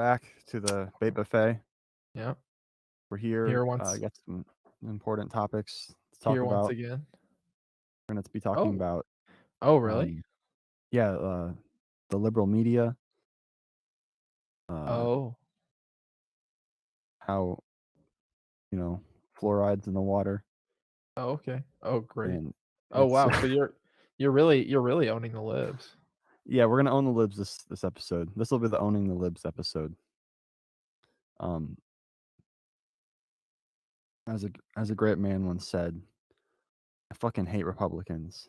back to the bait buffet. Yeah. We're here. Here once Got some important topics to talk here once about. again. We're going to be talking Oh. about, Oh, really? um, yeah, the liberal media, uh, Oh. how fluorides in the water, Oh, okay. Oh, great. and Oh, it's wow. So you're really owning the libs. yeah, we're gonna own the libs this episode. This will be the owning the libs episode. Um, as a great man once said, I fucking hate Republicans,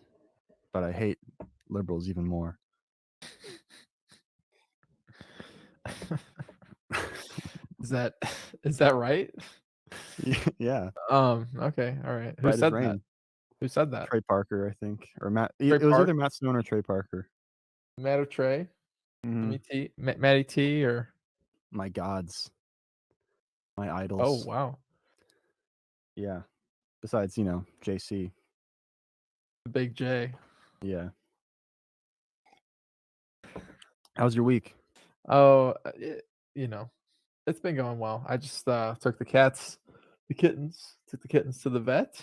but I hate liberals even more. Is that is that right? Yeah, Okay, all right. Who right as said that? rain. Who said that? Trey Parker, I think, or Matt. Trey It was Park? either Matt Stone or Trey Parker. Matt or Trey? Hmm. Matty T or My gods, my oh, idols. wow. Yeah. Besides, JC. The Big J. Yeah. How's your week? Oh, it's been going well. I just took the kittens to the vet.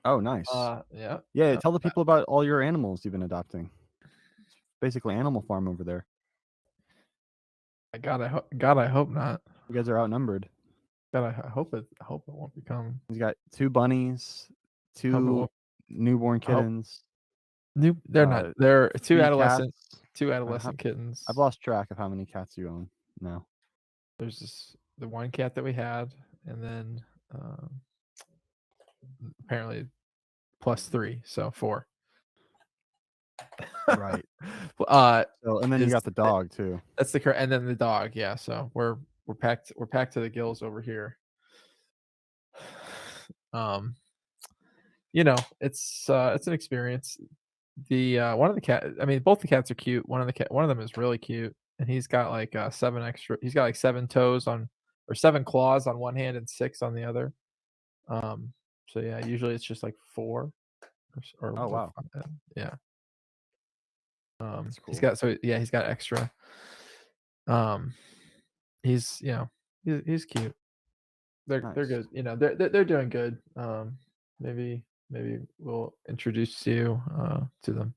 Oh, nice. Yeah. Yeah, tell the people about all your animals you've been adopting. It's basically Animal Farm over there. God, I hope not. You guys are outnumbered. God, I hope it won't become. He's got 2 bunnies, I hope it 2 won't. newborn I hope kittens, they're not. They're 3 cats. two How adolescent kittens. I've lost track of how many cats you own now. There's the one cat that we had, and then apparently +3, so 4. Right. So, and then you got the dog too. That's the and then the dog. Yeah, so we're packed to the gills over here. Um, it's an experience. The one of the cat. I mean, both the cats are cute. One of them is really cute, and he's got like 7 extra. He's got like 7 toes on, or 7 claws on one hand and 6 on the other. So yeah, usually it's just like 4 Oh, wow. 5, yeah. That's He's cool. got extra. Um, he's he's cute. They're Nice. good. They're doing good. Maybe we'll introduce you to them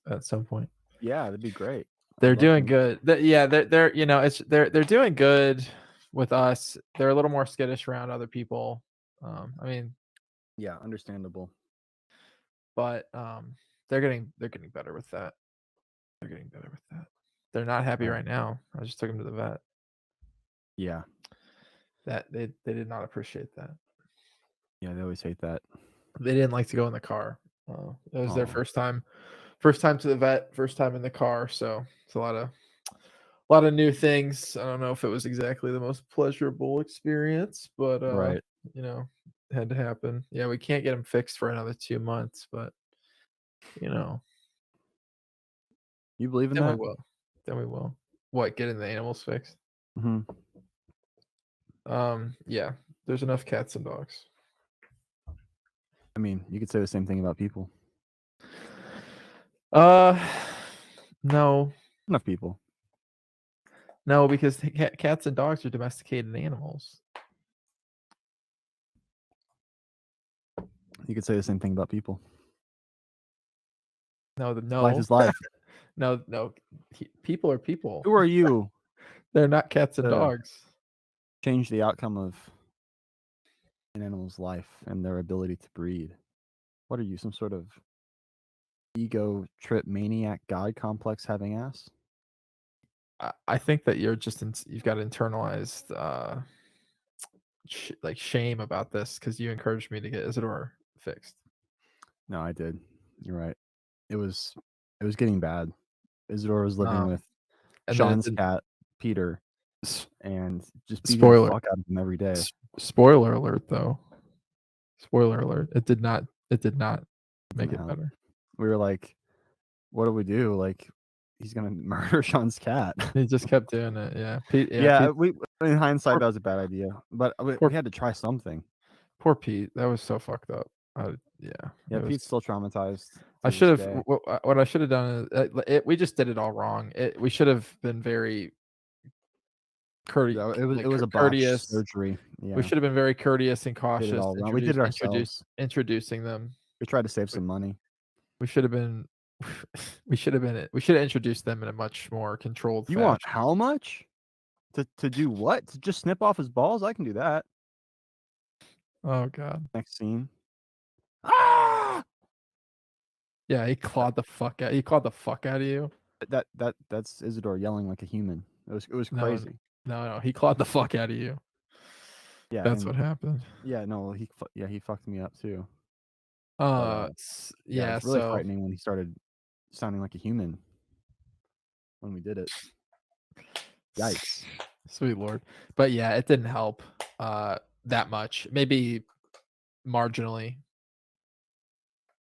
at some point. Yeah, that'd be great. They're I'd love to doing meet them. good. Yeah, they're they're doing good with us. They're a little more skittish around other people. I mean, Yeah, understandable. but they're getting better with that. They're getting better with that. They're not happy right now. I just took them to the vet. Yeah. That they did not appreciate that. Yeah, they always hate that. They didn't like to go in the car. It was their Oh. first time to the vet, first time in the car, so it's a lot of new things. I don't know if it was exactly the most pleasurable experience, but Right. you know, had to happen. Yeah, we can't get them fixed for another 2 months, but you know, You believe in then we that? will. Then we will. What, getting the animals fixed? Mhm. Yeah, there's enough cats and dogs. I mean, you could say the same thing about people. Uh, no. Enough people. No, because the cats and dogs are domesticated animals. You could say the same thing about people. No, Life is life. no, people are people. Who are you They're not cats and to dogs. change the outcome of an animal's life and their ability to breed? What are you, some sort of ego trip maniac god complex having ass? I think that you're just you've got internalized like shame about this because you encouraged me to get Isidore fixed. No, I did. You're right. It was getting bad. Isidore was living with And then Sean's cat, Peter, s- and just beating the spoiler fuck out of him every day. spoiler alert though. Spoiler alert. It did not make it No. better. We were like, what do we do? Like, he's gonna murder Sean's cat. He just kept doing it. Yeah. Yeah, Pete, in hindsight, Poor- that was a bad idea, but poor, we had to try something. poor Pete. That was so fucked up. Yeah. Yeah, it was- Pete's still traumatized I to should this have. day. What I should have done is we just did it all wrong. We should have been very It was a botched courteous. surgery. We Yeah, should have been very courteous and did it cautious, all wrong. We did it ourselves. introducing them. We tried to save We some money. we should have been we should have introduced them in a much more controlled You want fashion. how much? To do what? To just snip off his balls? I can do that. Oh god. Next scene. Ah! Yeah, That he clawed the fuck out of you. that's Isidore yelling like a human. It was No, crazy. no, he clawed the fuck out of you. Yeah, That's and what happened. yeah, no, he fucked me up too. But yeah, it Yeah, was really so frightening when he started sounding like a human when we did it. Yikes. sweet lord. But yeah, it didn't help that much. Maybe marginally.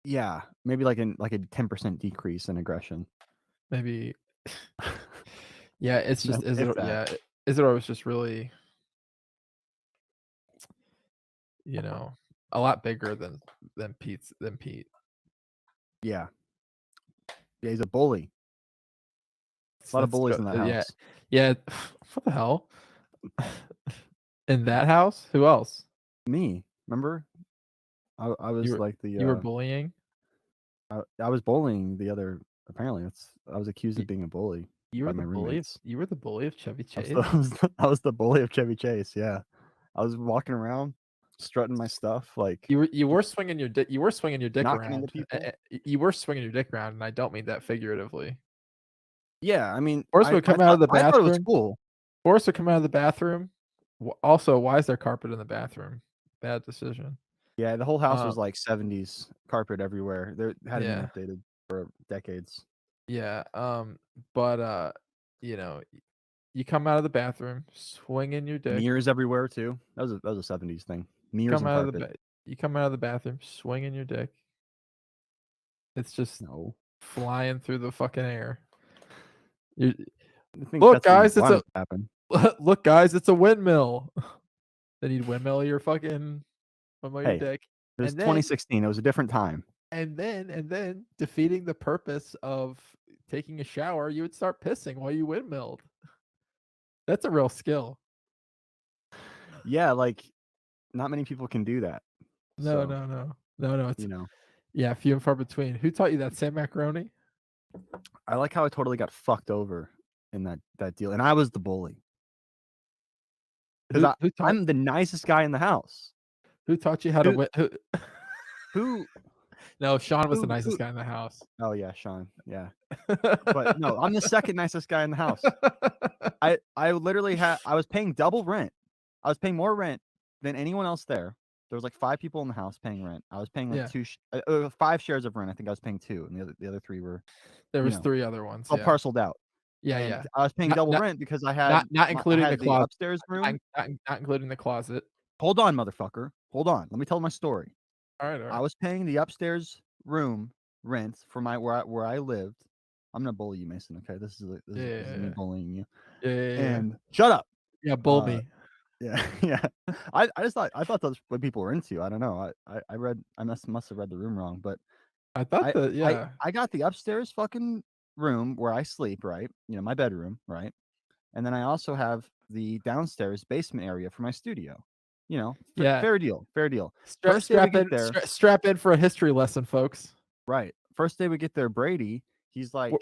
Yeah, maybe like a 10% decrease in aggression. Maybe yeah, it's just If Isidore that. yeah, Isidore was just really, a lot bigger than Pete. Yeah. Yeah, he's a bully. A lot of That's bullies in that yeah. house. Yeah, what the hell? In that house? Who else? Me, remember? I You was were like you were bullying? I was bullying the other apparently I was accused You of being a bully you by were my roommates. you were the bully of Chevy I was Chase? the I was the bully of Chevy Chase, yeah. I was walking around, strutting my stuff, like, You were swinging your dick knocking into around. people. You were swinging your dick around, and I don't mean that figuratively. Yeah, I mean, Forrest would come out of the I thought it was bathroom. cool. Forrest would come out of the bathroom. Also, why is there carpet in the bathroom? Bad decision. Yeah, the whole house Um, was like 70s carpet everywhere. There hadn't been yeah, updated for decades. yeah. But you come out of the bathroom, swinging your dick. Mirrors everywhere too. That was a 70s thing. Mirrors Come and out of the carpet. ba- you come out of the bathroom, swinging your dick. It's just No. flying through the fucking air. You I think look, that's what you guys, it's wanted a to happen. look, guys, it's a windmill. Then you'd windmill your Hey, dick, it was and then 2016. It was a different time. defeating the purpose of taking a shower, you would start pissing while you windmilled. That's a real skill. Yeah, like not many people can do that. No, So, no, no, no, no. It's you know, yeah, few and far between. Who taught you that, Sam Macaroni? I like how I totally got fucked over in that deal, and I was the bully because Who taught I'm the nicest guy in the house. who taught you how to Who win? Who? who No, Sean was the who? nicest guy in the house. Oh yeah, Sean. Yeah, but no, I'm the second nicest guy in the house. I literally I was paying double rent. I was paying more rent than anyone else there. There was like 5 people in the house paying rent. I was paying like Yeah, 5 shares of rent. I think I was paying 2, and the other 3 were, there you was know, 3 other ones. all Yeah, parceled out. yeah, And yeah. I was paying Not double not rent because I including the had the closet. upstairs room. Not including the closet. Hold on, motherfucker. Hold on. Let me tell my story. All right, all I right. was paying the upstairs room rent for my where I lived. I'm gonna bully you, Mason. Okay, Yeah, this is me yeah, bullying you. yeah, yeah, yeah, yeah. And shut up. Yeah, bull Uh, me. yeah, yeah. I thought that's what people were into. I don't know. I must have read the room wrong, but I thought that yeah. I got the upstairs fucking room where I sleep, right? You know, my bedroom, right? And then I also have the downstairs basement area for my studio. You know, Yeah. fair deal, fair deal. First day we get there, Strap in for a history lesson, folks. right? First day we get there, Brady. He's like,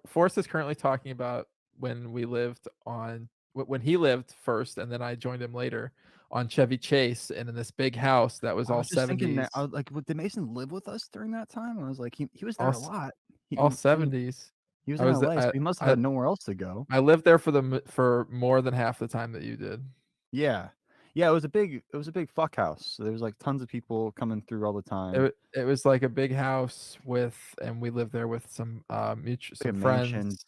Forrest is currently talking about when we lived on when he lived first, and then I joined him later on Chevy Chase, and in this big house that was I all was just thinking that 70s, did Mason live with us during that time? I was like, he was there all a lot. all I mean, 70s. he was I in was LA, so I he must have I had nowhere else to go. I lived there for more than half the time that you did. Yeah. Yeah, it was a big fuck house. So there was like tons of people coming through all the time. It was like a big house and we lived there with some Like a some mansion friends.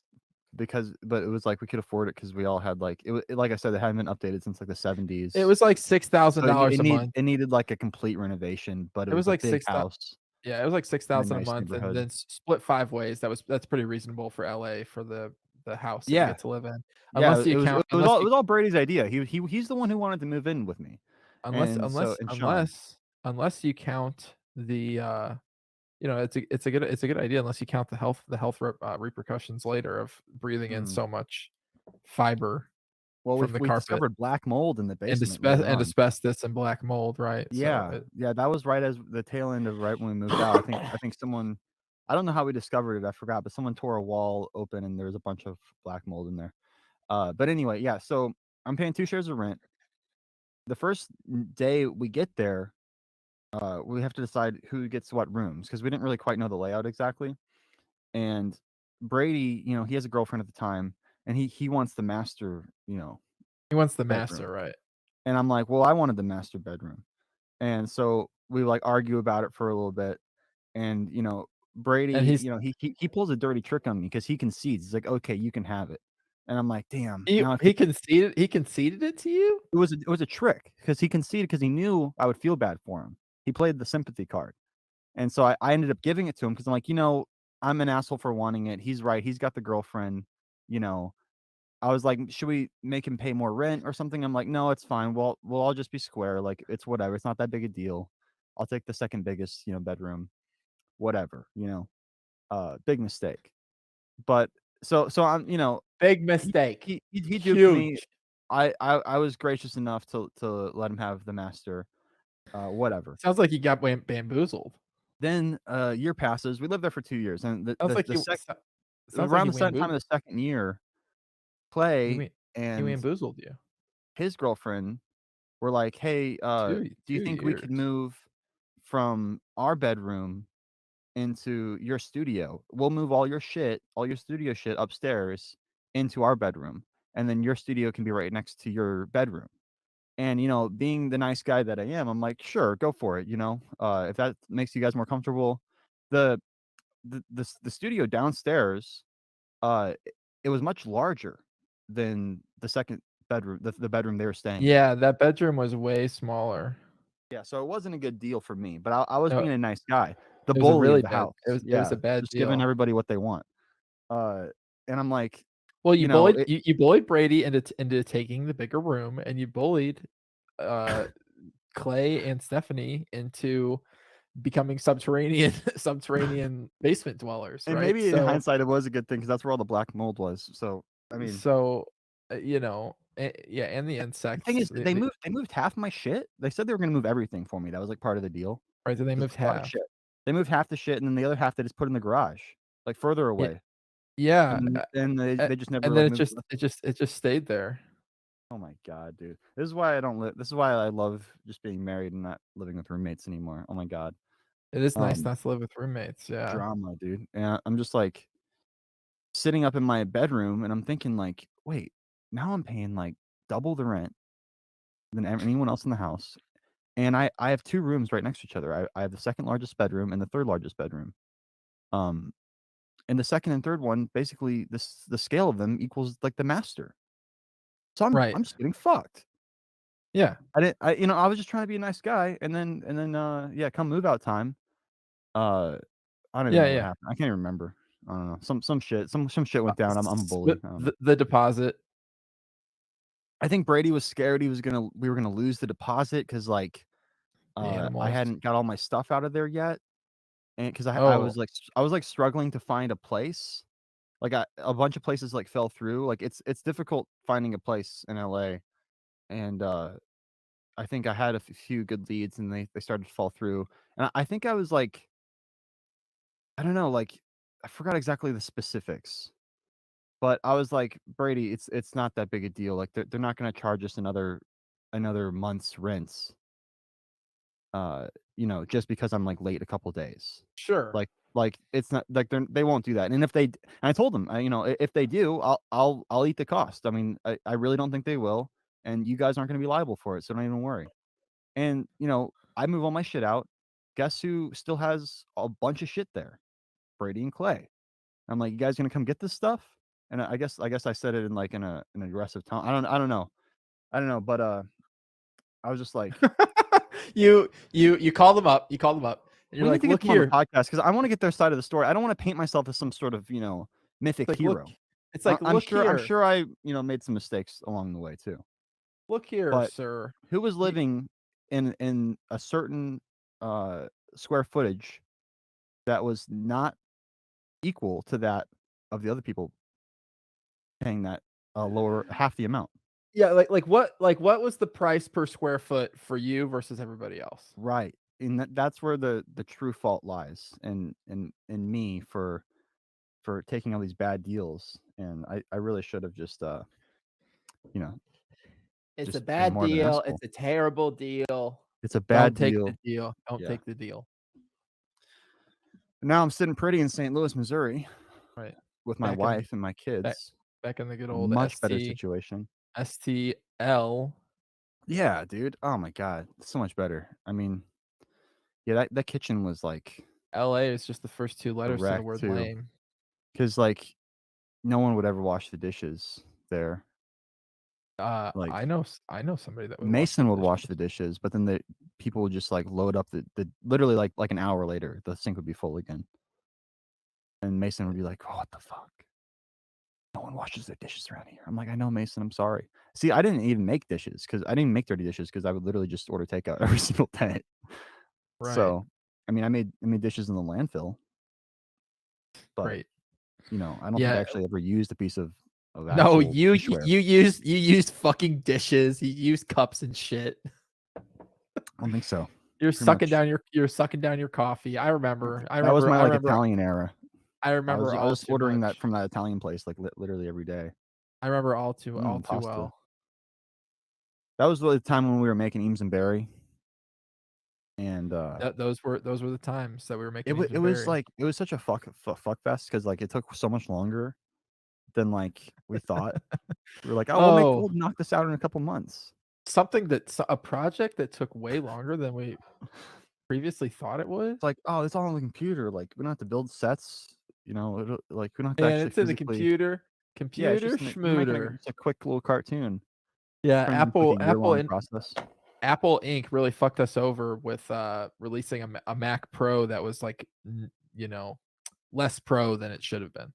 but it was like we could afford it because we all had like like I said, it hadn't been updated since like the It 70s. was like six thousand So dollars a month. it needed like a complete renovation, but it It was was a like big six. house Yeah, it was like in a 6,000 a nice month, and neighborhood. then split 5 ways. That's pretty reasonable for LA for the house that you Yeah. get to live in, Yeah, it was all Brady's idea. He's the one who wanted to move in with me. And so and Sean. unless you count it's a good idea unless you count the health repercussions later of breathing in Mhm. so much fiber. Well, from the we carpet discovered black mold in the and basement later on. asbestos and black mold, right? So Yeah, it yeah, that was right as the tail end of right when we moved out. I think someone I don't know how we discovered it, I forgot, but someone tore a wall open and there was a bunch of black mold in there. But anyway, yeah, so I'm paying 2 shares of rent. The first day we get there, we have to decide who gets what rooms because we didn't really quite know the layout exactly. And Brady, he has a girlfriend at the time, and he wants the master, he wants the bedroom. master, right? And I'm like, "Well, I wanted the master bedroom." And so we, like, argue about it for a little bit, and, And Brady, he's he pulls a dirty trick on me because he concedes. He's like, "Okay, you can have it." And I'm like, "Damn." he Now I feel he conceded it to you? it was a trick because he conceded because he knew I would feel bad for him. He played the sympathy card. And so I ended up giving it to him because 'cause I'm like, I'm an asshole for wanting it. He's right. He's got the girlfriend, you know. I was like, "Should we make him pay more rent or something?" I'm like, "No, it's fine. We'll all just be square. Like, it's whatever. It's not that big a deal. I'll take the second biggest, bedroom, whatever, big mistake." But so I'm, Big he mistake. he duped me. Huge. I was gracious enough to let him have the master, whatever. Sounds like you got bamboozled. Then a year passes. We lived there for 2 years, and Sounds like sounds like around he the same time of bamboozled the second year, he Clay went he and bamboozled you. his girlfriend were like, "Hey, 2 do you think we could years. move from our bedroom into your studio? We'll move all your shit, all your studio shit upstairs into our bedroom, and then your studio can be right next to your bedroom." And, being the nice guy that I am, I'm like, "Sure, go for it, if that makes you guys more comfortable." The the studio downstairs, it was much larger than the second bedroom, the bedroom they were staying in. Yeah, that bedroom was way smaller. Yeah, so it wasn't a good deal for me, but I was No, being a nice guy, the it was a bully of really the bad house. it was Yeah, a bad just giving deal. everybody what they want. Uh, and I'm like, Well, you know, it you bullied Brady into taking the bigger room, and you bullied, uh, Clay and Stephanie into becoming subterranean subterranean basement dwellers, and right? maybe in hindsight, it was a good thing because that's where all the black mold was. So, I mean, So, yeah, and the the thing insects, is, they moved half my shit. They said they were gonna move everything for me. That was like part of the deal. right, so they 'Cause moved it's a lot of half. shit. They moved half the shit, and then the other half they just put in the garage, like further Yeah, away. yeah, And a they just never, and then like, moved the rest. it just stayed there. Oh my god, dude. This is why I love just being married and not living with roommates anymore. Oh my god. It is nice Um, not to live with roommates, yeah. Drama, dude. And I'm just, like, sitting up in my bedroom, and I'm thinking, like, "Wait, now I'm paying, like, double the rent than anyone else in the house, and I have 2 rooms right next to each other. I have the second largest bedroom and the third largest bedroom. Um, and the second and third one, basically, the scale of them equals, like, the master. So Right. I'm just getting fucked. Yeah. I didn't I you know, I was just trying to be a nice guy, yeah, come move out time, uh, I don't even Yeah, know what yeah. happened. I can't even remember. I don't know. Some shit went down. I'm a S bully. I don't know. the deposit. I think Brady was scared we were gonna lose the deposit because, like, The I animals. hadn't got all my stuff out of there yet, and because Oh, I was, like, struggling to find a place. Like, a bunch of places, like, fell through. Like, it's difficult finding a place in LA, and, I think I had a few good leads, and they started to fall through, and I think I was, like, I don't know, like, I forgot exactly the specifics, but I was like, "Brady, it's not that big a deal, like, they're not gonna charge us another month's rents, uh, just because I'm, like, late a couple days." sure. It's not like they won't do that, and if they d and I told them, If they do, I'll eat the cost." I mean, I really don't think they will, and you guys aren't gonna be liable for it, so don't even worry. And, I move all my shit out. Guess who still has a bunch of shit there? Brady and Clay. I'm like, "You guys gonna come get this stuff?" And I guess I said it in, like, an aggressive tone. I don't know. I don't know, but, I was just like, You call them up, and you're "We need like, to get "Look them on the here." podcast because I wanna get their side of the story. I don't wanna paint myself as some sort of, It's mythic like, "Look." hero." It's like, I'm "Look sure I'm here. sure I, made some mistakes along the way too. Look here, But sir." who was You living in a certain, uh, square footage that was not equal to that of the other people paying that, lower half the amount? Yeah, what was the price per square foot for you versus everybody else? Right. And that's where the true fault lies in me for taking all these bad deals. And I really should have just you know, It's a just been bad more of an deal, asshole. it's a terrible deal. It's a Don't bad take the deal. deal, don't Yeah. take the deal. Now I'm sitting pretty in St. Louis, Missouri Right. with my Back in the wife and my back kids. back in the good A old much better situation. STL. Yeah, dude. Oh my god. So much better. I mean, yeah, that kitchen was like LA is just the first 2 a letters to the wreck word too. lame. Cause like no one would ever wash the dishes there. Like I know somebody that would wash the Mason would wash dishes. the dishes, but then the people would just like load up the literally like an hour later, the sink would be full again. And Mason would be like, "Oh, what the fuck? No one washes their dishes around here." I'm like, "I know, Mason. I'm sorry." See, I didn't even make dishes because I didn't make dirty dishes because I would literally just order takeout every single day. Right. So, I mean, I made dishes in the landfill, but Great. I don't think I Yeah. actually ever used a piece of No, actual dishware. you used fucking dishes, you used cups and shit. I don't think so. You're Pretty much. sucking down your coffee. I remember. I That was remember my I like remember Italian era. I remember I all was too ordering that much. from that Italian place like literally every day. I remember all too Pasta. well. That was the time when we were making Eames and Berry, and Those were the times that we were it making wa Eames and it was Berry. like it was such a fuck fest because like it took so much longer than like we thought. We were like, "Oh, Oh, we'll knock this out in a couple months." a project that took way longer than we previously thought it would? It's like, "Oh, it's all on the computer. Like we don't have to build sets. Like we don't have to And actually it's in the physically." computer. Yeah, it's Computer just you're making schmooter. just a quick little cartoon. Yeah, Turns into like a year-long process. Apple Inc. really fucked us over with, releasing a Mac Pro that was, like, less pro than it should have been.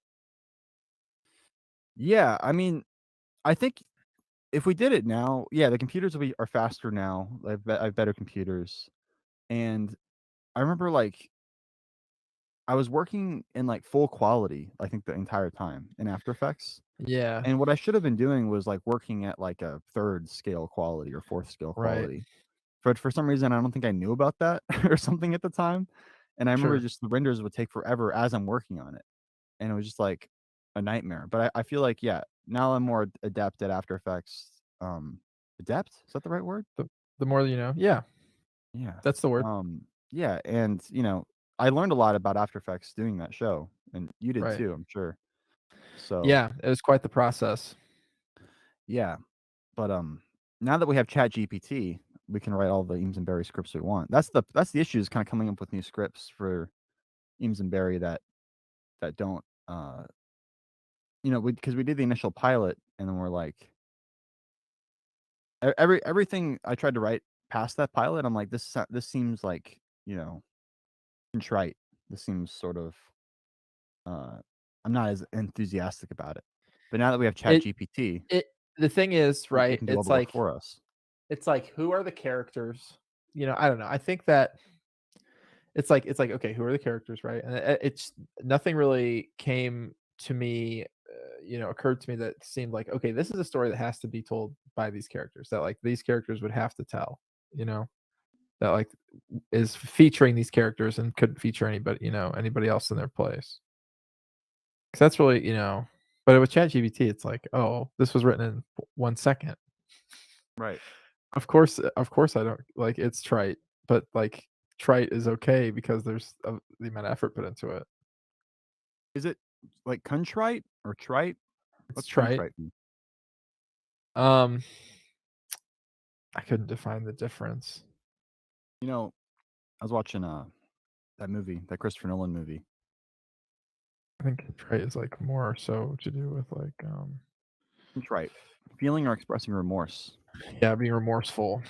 Yeah, I mean, I think if we did it now, yeah, the computers are faster now. I have better computers, and I remember, like, I was working in, like, full quality, I think, the entire time in After Effects, Yeah, and what I should have been doing was, like, working at, like, a 3rd scale quality or 4th scale right. quality. But for some reason, I don't think I knew about that or something at the time, and I remember Sure. just the renders would take forever as I'm working on it, and it was just, like, a nightmare. But I feel like, yeah, now I'm more adept at After Effects. Adept? Is that the right word? The more you know. Yeah, Yeah. that's the word. Yeah, and, I learned a lot about After Effects doing that show, and you did Right. too, I'm sure. So, Yeah, it was quite the process. yeah, but, now that we have ChatGPT, we can write all the Eames and Barry scripts we want. That's the issue is kinda coming up with new scripts for Eames and Barry that don't, because we did the initial pilot, and then we're like everything I tried to write past that pilot, I'm like, this seems like, contrite. This seems sort of Uh, I'm not as enthusiastic about it. But now that we have It ChatGPT, it the thing is, it right, can do all the work for us. it's like, who are the characters? I don't know, I think that it's like, okay, who are the characters, right? And it's nothing really came to me, occurred to me that seemed like, okay, this is a story that has to be told by these characters, that like these characters would have to tell, you know, that like is featuring these characters and couldn't feature anybody else in their place. Because that's really, but with ChatGPT, it's like, oh, this was written in 1 second. Right. Of course, I don't like it's trite, but like trite is okay because there's the amount of effort put into it. Is it like contrite or trite? It's What's trite. contrite mean? Um, I couldn't define the difference. You know, I was watching that movie, that Christopher Nolan movie. I think trite is like more so to do with like, Contrite. Feeling or expressing remorse. yeah, being remorseful.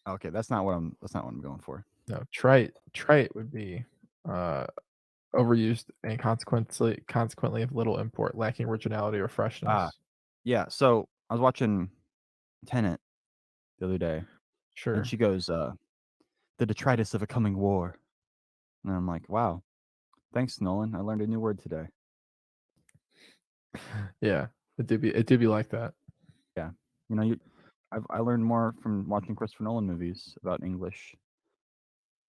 Okay, that's not what I'm going for. No, trite would be uh overused and consequently of little import, lacking originality or Ah, freshness. yeah. So I was watching Tenet the other day, and Sure. she goes, "The detritus of a coming war," and I'm like, "Wow, thanks, Nolan. I learned a new word today." Yeah, it do be like that. Yeah. You know, I learned more from watching Christopher Nolan movies about English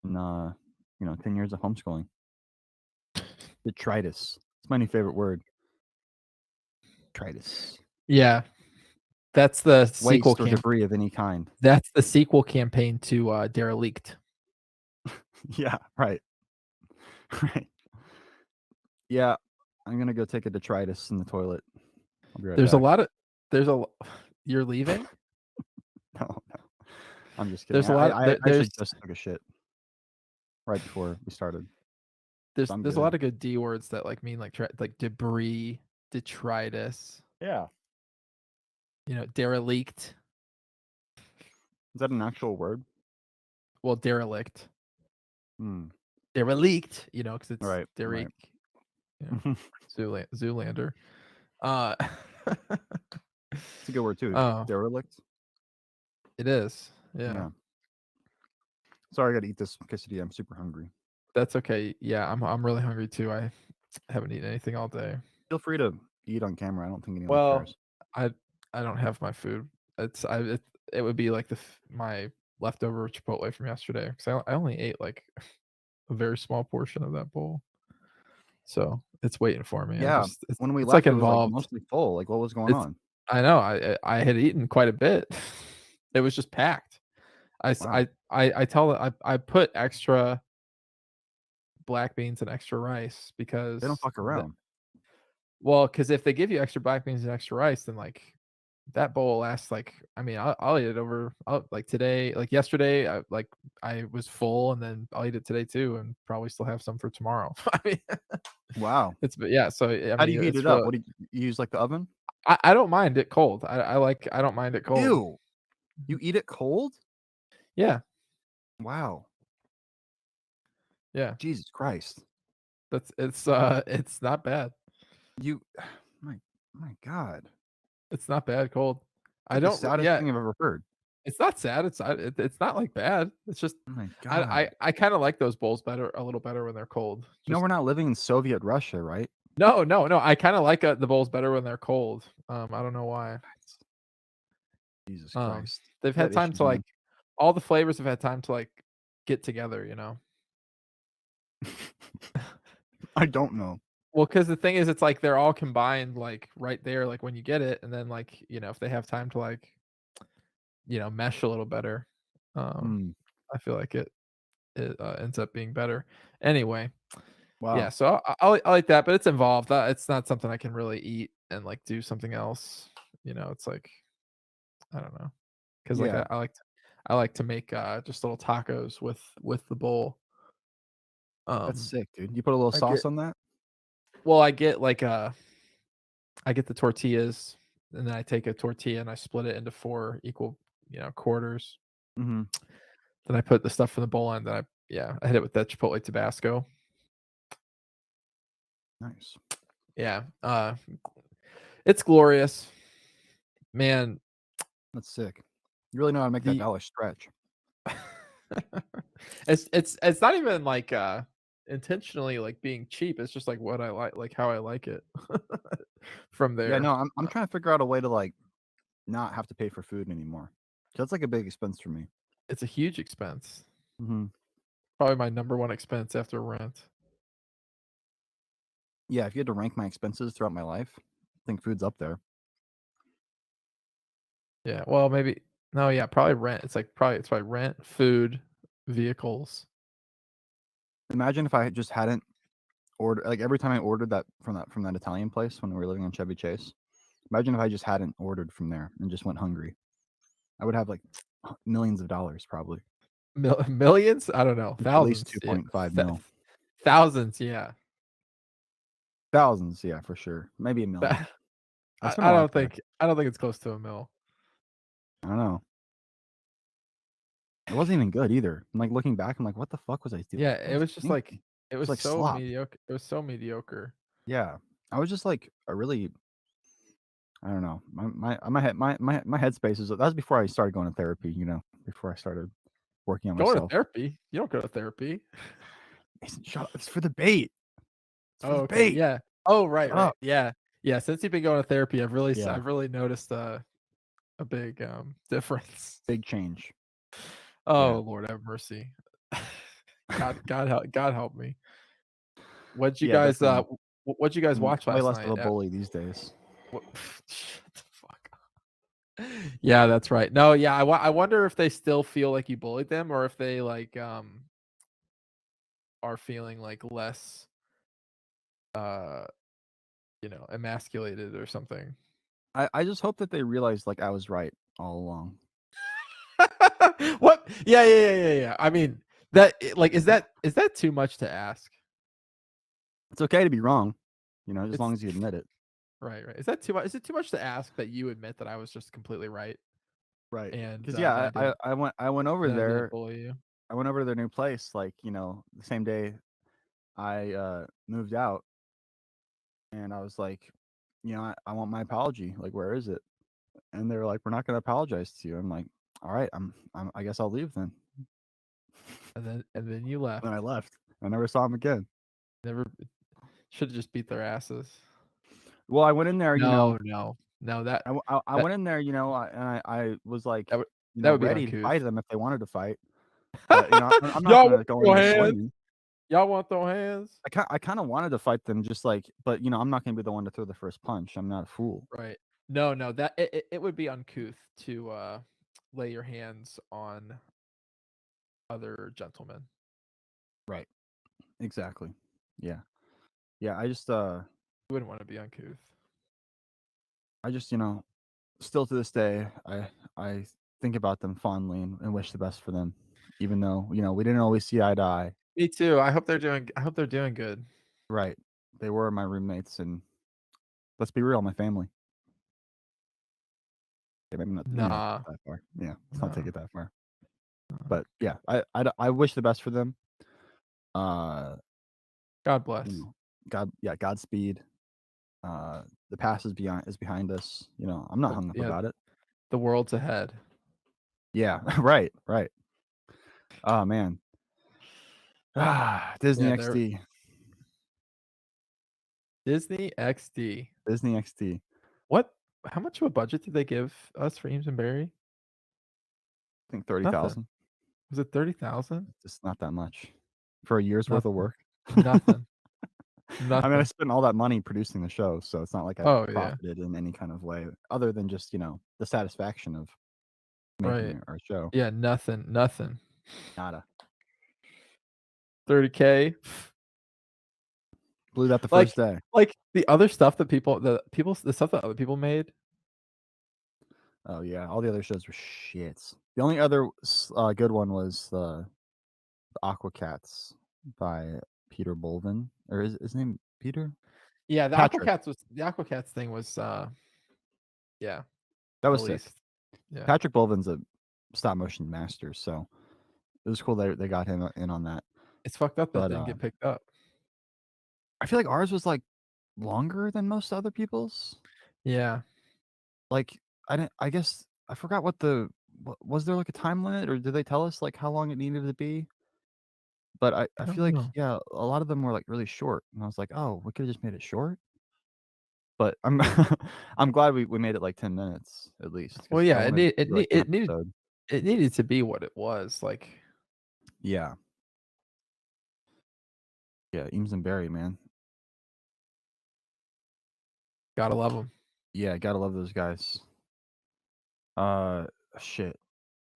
in 10 years of homeschooling. Detritus. It's my new favorite word. Detritus. Yeah, that's the sequel Waste or camp. debris of any kind. That's the sequel campaign to Derelict. Yeah, right. Right. Yeah, I'm gonna go take a detritus in the toilet. I'll be right There's a back. lot of there's a l You're leaving? No, no. I'm just kidding. There's a lot I actually just took a shit right before we started, so I'm there's a lot good. of good D words that, like, mean, like debris, detritus, Yeah. derelict. Is that an actual word? Well, derelict. Hmm. Derelict, because it's Right, right. Derek, you know, Zoolander. Uh, It's a good word too. oh, Derelict? it is. Yeah, Yeah. Sorry, I gotta eat this quesadilla. I'm super hungry. that's okay. Yeah, I'm really hungry too. I haven't eaten anything all day. Feel free to eat on camera. I don't think anyone Well, cares. I I don't have my food. It would be like my leftover Chipotle from yesterday because I only ate like a very small portion of that bowl, so it's waiting for me. Yeah. It's When we it's like left, it was like involved. mostly full. Like, what was going It's on? I know I had eaten quite a bit. It was just packed. I s Wow. I tell I put extra black beans and extra rice They don't because fuck around. because if they give you extra black beans and extra rice, then, like, that bowl lasts, like I mean, I'll eat it over like, today like, yesterday, I was full, and then I'll eat it today too and probably still have some for tomorrow. I mean, Wow. but yeah, so, I How do mean, you heat it's it up? really What do you use, like the oven? I don't mind it cold. I don't mind it cold. Ew. You eat it cold? Yeah, Wow. yeah. Jesus Christ. It's not bad. You my my God. It's not bad cold. It's I like the don't r saddest yeah, thing I've ever heard. it's not sad, it's not, like, bad. It's just Oh my I God. I kinda like those bowls a little better when they're cold. You know, Just we're not living in Soviet Russia, right? no, no, no, I kinda like, the bowls better when they're cold. I don't know why. Jesus Um, Christ. they've You had got time issues, to, like man. all the flavors have had time to, like, get together, you know? I don't know. Well, because the thing is, it's like they're all combined, like, right there, like, when you get it, and then, like, if they have time to, like, mesh a little better, um, Mm, I feel like it ends up being better. Anyway, yeah, wow. so I like that, but it's involved. It's not something I can really eat and, like, do something else. It's like I don't know, because like, Yeah, I like to make, just little tacos with the bowl. that's Um, sick, dude. You put a little I sauce get on that? I get, like, I get the tortillas, and then I take a tortilla and I split it into 4 equal, quarters. Mhm. Then I put the stuff in the bowl, and then I hit it with that Chipotle Tabasco. Nice. Yeah, it's glorious. Man, That's sick. You really know how to make that the dollar stretch. it's not even like, intentionally, like, being cheap, it's just, like, what I like how I like it from Yeah, there. no, I'm trying to figure out a way to, like, not have to pay for food anymore. That's, like, a big expense for me. It's a huge expense. Mhm. Probably my number 1 expense after rent. Yeah, if you had to rank my expenses throughout my life, I think food's up there. Yeah, well, maybe no, yeah, probably rent. It's probably rent, food, vehicles. Imagine if I just hadn't ordered like, every time I ordered that Italian place when we were living on Chevy Chase, imagine if I just hadn't ordered from there and just went hungry. I would have, like, millions of dollars probably. Millions? I don't know. Like, at least Thousands. Yeah. 2.5 Th mil. thousands, yeah. Thousands, yeah, for sure. Maybe a million. That I spent a lot there. I don't think it's close to a mil. I don't know. It wasn't even good either. I'm, like, looking back, I'm like, "What the fuck was I doing? Yeah, What it was was I just like thinking?" it It's was like so slop. mediocre. It was so mediocre. Yeah. I was just, like, a really I don't know. My headspace is that was before I started going to therapy, before I started working on Going to myself. therapy? You don't go to therapy. Mason, shut up. It's for the bait. It's for Oh, the okay, bait. yeah. Oh, right, Shut right. up. Yeah. Yeah, since you've been going to therapy, Yeah. I've really noticed, a big, difference. Big change. Yeah. Oh, Lord have mercy. God help me. What'd you Yeah, guys, definitely. what'd you guys watch Way last less of night a at bully these days. what shut the fuck up. Yeah, that's right. No, yeah, I wonder if they still feel like you bullied them or if they, like, are feeling, like, less, uh, emasculated or something. I just hope that they realize, like, I was right all along. What? Yeah. I mean, like, is that too much to ask? It's okay to be wrong, as long It's as you admit it. right. Is that too much? Is it too much to ask that you admit that I was just completely right Right. and, Because that yeah, I went over I didn't there. bully you? I went over to their new place, like, the same day I, moved out, and I was like, I want my apology, like, where is it? And they were like, "We're not gonna apologize to you." I'm like, "Alright, I guess I'll leave then." And then you left. Then I left. I never saw him again. Never Shoulda just beat their asses. Well, I went in there, No, that I that went in there, and I was like, that would that would be ready to uncouth. fight them if they wanted to fight, but, I'm not Y'all gonna want go in throw there hands? swinging. Y'all want throw hands? I kinda wanted to fight them just like, but, I'm not gonna be the one to throw the first punch. I'm not a fool. Right. No, that it would be uncouth to, lay your hands on other gentlemen. Right. Exactly. Yeah. Yeah, You wouldn't wanna be uncouth. still to this day, I think about them fondly and wish the best for them, even though, we didn't always see eye to eye. Me too. I hope they're doing good. Right. They were my roommates, and let's be real, my family. Yeah, maybe not Nah, that far. Yeah, let's not take no, it that far. no. But yeah, I wish the best for them. Uh, God you bless. know, Godspeed. Uh, the past is behind us. I'm not hung up Yeah, about it. the world's ahead. Yeah, right, right. Oh man. Disney Yeah, they're XD. Disney XD. Disney XD. What how much of a budget did they give us for Eames and Barry? I think Nothing. 30,000. Was it 30,000? Just not that much for a year's worth of Nothing. work. Nothing. I mean, I Nothing. spent all that money producing the show, so it's not like I Oh, yeah. profited in any kind of way other than just, the satisfaction of Right. making our show. Yeah, nothing. Nada. 30K. Blew that the Like first day. like, the stuff that other people made, Oh, yeah, all the other shows were shits. The only other good one was the Aqua Cats by Peter Bolvin, or is his name Peter? yeah, Patrick. The Aqua Cats thing was, yeah, That at was sick. least. Yeah. Patrick Bolvin's a stop motion master, so it was cool they got him in on that. It's fucked up that But, didn't get picked up. I feel like ours was, like, longer than most other people's. Yeah. Like, I guess I forgot was there, like, a time limit, or did they tell us, like, how long it needed to be? But I I feel don't like, know. yeah, a lot of them were, like, really short, and I was like, "Oh, we could've just made it short?" But I'm I'm glad we made it, like, 10 minutes at least, Well, because I yeah, wanted it to be, like, an episode. it needed to be what it was, like, Yeah. Yeah, Eames and Barry, man. gotta love them. Yeah, gotta love those guys. Uh, shit.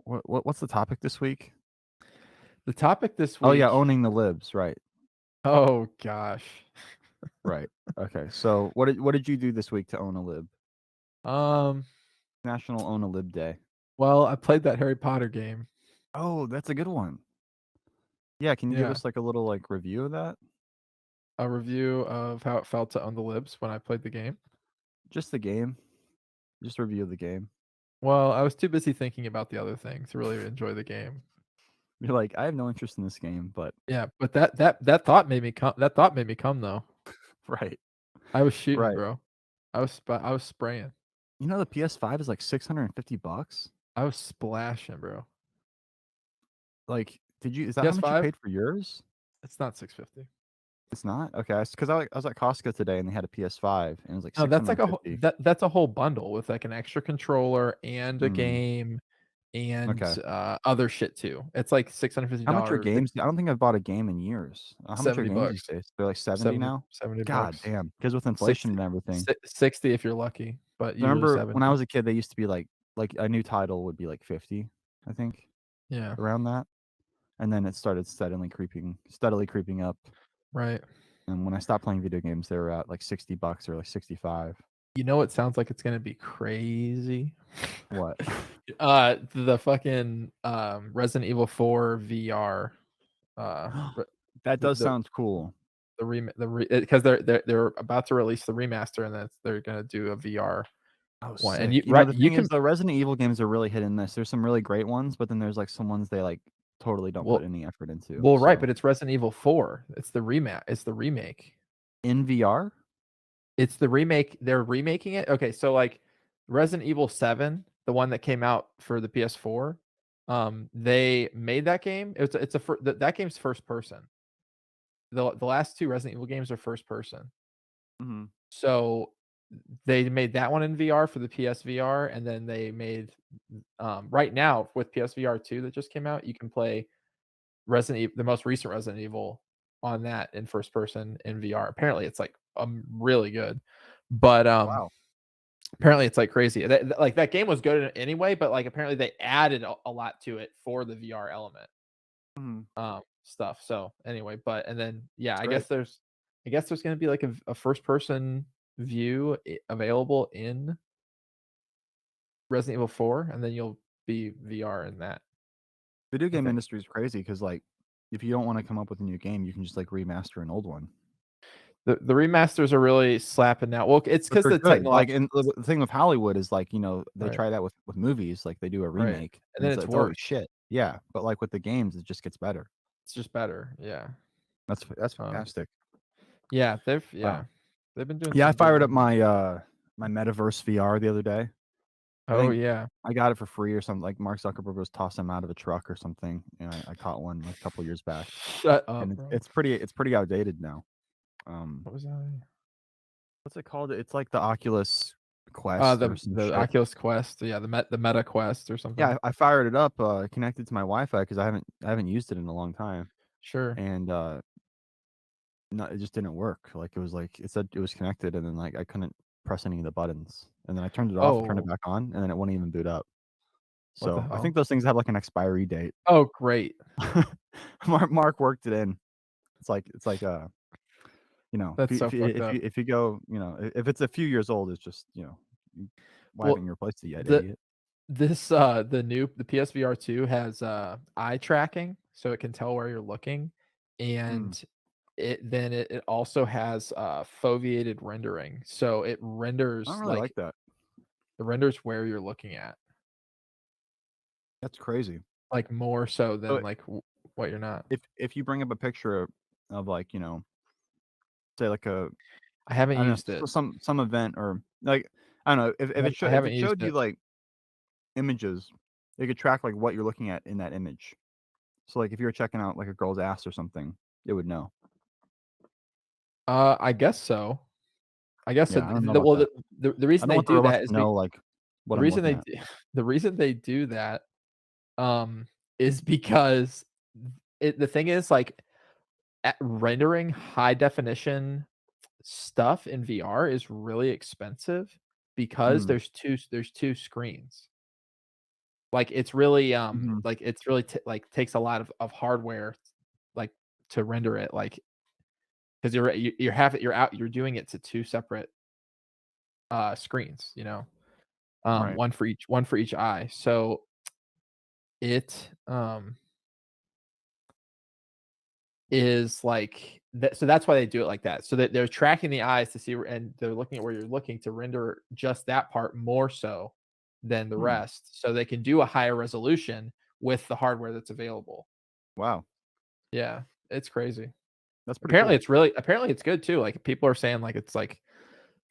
What's the topic this week? The topic this Oh, yeah, week owning the libs, right, oh gosh. right. Okay, so what did you do this week to own a lib? Um, National Own a Lib Day. well, I played that Harry Potter game. Oh, that's a good one. Yeah, can you give Yeah. us, like, a little, like, review of that? A review of how it felt to own the libs when I played the game. Just the game. Just review of the game. Well, I was too busy thinking about the other thing to really enjoy the game. You're like, "I have no interest in this game," but Yeah, but that thought made me come though. right, I was shooting, right. bro. I was spraying. The PS5 is, like, $650? I was splashing, bro. Like, is that how much you PS5, paid for yours? it's not 650. It's not? Okay, because I was at Costco today and they had a PS5 and it was like No, that's like a whole 650. that's a whole bundle with, like, an extra controller and a Mm, game and, okay. other shit too. It's like How much are $650. It's games? I don't think I've bought a game in years. How much are 70 games these bucks. days? They're like 70 70 now? 70 God bucks. damn! Because with inflation 60 and everything. 60 if you're lucky, but I usually remember when I 70. was a kid, they used to be like a new title would be like 50, I think, Yeah, around that, and then it started steadily creeping up, right. and when I stopped playing video games, they were at like $60 or like 65. You know what sounds like it's gonna be crazy? What? The fucking, Resident Evil 4 VR, re That the does the sound cool. the rem the re because they're about to release the remaster, and then they're gonna do a VR Oh, one, and sick. you You know, right, the you thing is can the Resident Evil games are really hit and miss. There's some really great ones, but then there's, like, some ones they, like, totally don't put well any effort into, well, right, so but it's Resident Evil 4. It's the remake. in VR? It's the remake they're remaking it? Okay, so, like, Resident Evil 7, the one that came out for the PS4, they made that game. It's a fir that game's first person. The last 2 Resident Evil games are first person. Mhm. So, they made that one in VR for the PSVR, and then they made right now with PSVR 2 that just came out, you can play the most recent Resident Evil on that in first person in VR. Apparently, it's, like, really good. But, Wow. apparently it's, like, crazy. Like, that game was good anyway, but, like, apparently they added a lot to it for the VR element, Mhm. stuff. So, anyway, but and then, yeah, That's great. I guess there's gonna be, like, a first person view available in Resident Evil 4, and then you'll be VR in that, Video I game think. industry is crazy because, like, if you don't wanna come up with a new game, you can just, like, remaster an old one. The remasters are really slapping now. Well, it's But because they're the good. Like, technology and the thing with Hollywood is, like, they right, try that with movies, like, they do a right, remake, and and then it's it's it's always worse. shit. Yeah, but, like, with the games, it just gets better. It's just better, yeah. That's Um, fantastic. yeah, Wow. they've been doing Yeah, I some good fired up things. my Metaverse VR the other day. I Oh, think yeah. I got it for free or something, like, Mark Zuckerberg was tossing them out of a truck or something, and I caught one, like, a couple years back, Shut up, and bro. it's pretty outdated now. Um, What was that? what's it called? It's like the Oculus Quest or some The shit. Oculus Quest, yeah, the Meta Quest or something. Yeah, I fired it up, connected to my Wi-Fi because I haven't used it in a long time, Sure. and, no, it just didn't work. Like, it was like it said it was connected, and then, like, I couldn't press any of the buttons, and then I turned it off, turned it Oh, back on, and then it wouldn't even boot up. what the So, I think hell? those things have, like, an expiry date. Oh, great. Mark worked it in. It's like, That's so fucked up. if you go, if it's a few years old, it's just, why Well, haven't you replaced it yet, the idiot? the PSVR 2 has, eye tracking, so it can tell where you're looking, Mm, and it also has, foveated rendering, so I don't really like that. it renders where you're looking at, That's crazy. like, more so So, than, like, what you're not. if you bring up a picture of, like, say, like, I haven't I don't know, used it. some event or, like, I don't know, I if haven't it used showed you, it. like, images, it could track, like, what you're looking at in that image. So, like, if you were checking out, like, a girl's ass or something, it would know. I guess so. I guess so. Yeah, I don't know The about well, that. the I reason don't they want the do robots that is to know, like, what the I'm reason looking they at. do the reason they do that, is because the thing is, like, rendering high definition stuff in VR is really expensive because Mm, there's 2 screens. Like, it's really, mhm, like, it's really like, takes a lot of hardware, like, to render it, like, 'cause you're doing it to 2 separate, screens, right. one for each eye. So it, is like that so that's why they do it like that. So that they're tracking the eyes to see where and they're looking at where you're looking to render just that part more so than the Hmm, rest, so they can do a higher resolution with the hardware that's available. wow. Yeah, it's crazy. That's pretty cool. Apparently it's good too, like, people are saying, like, it's, like,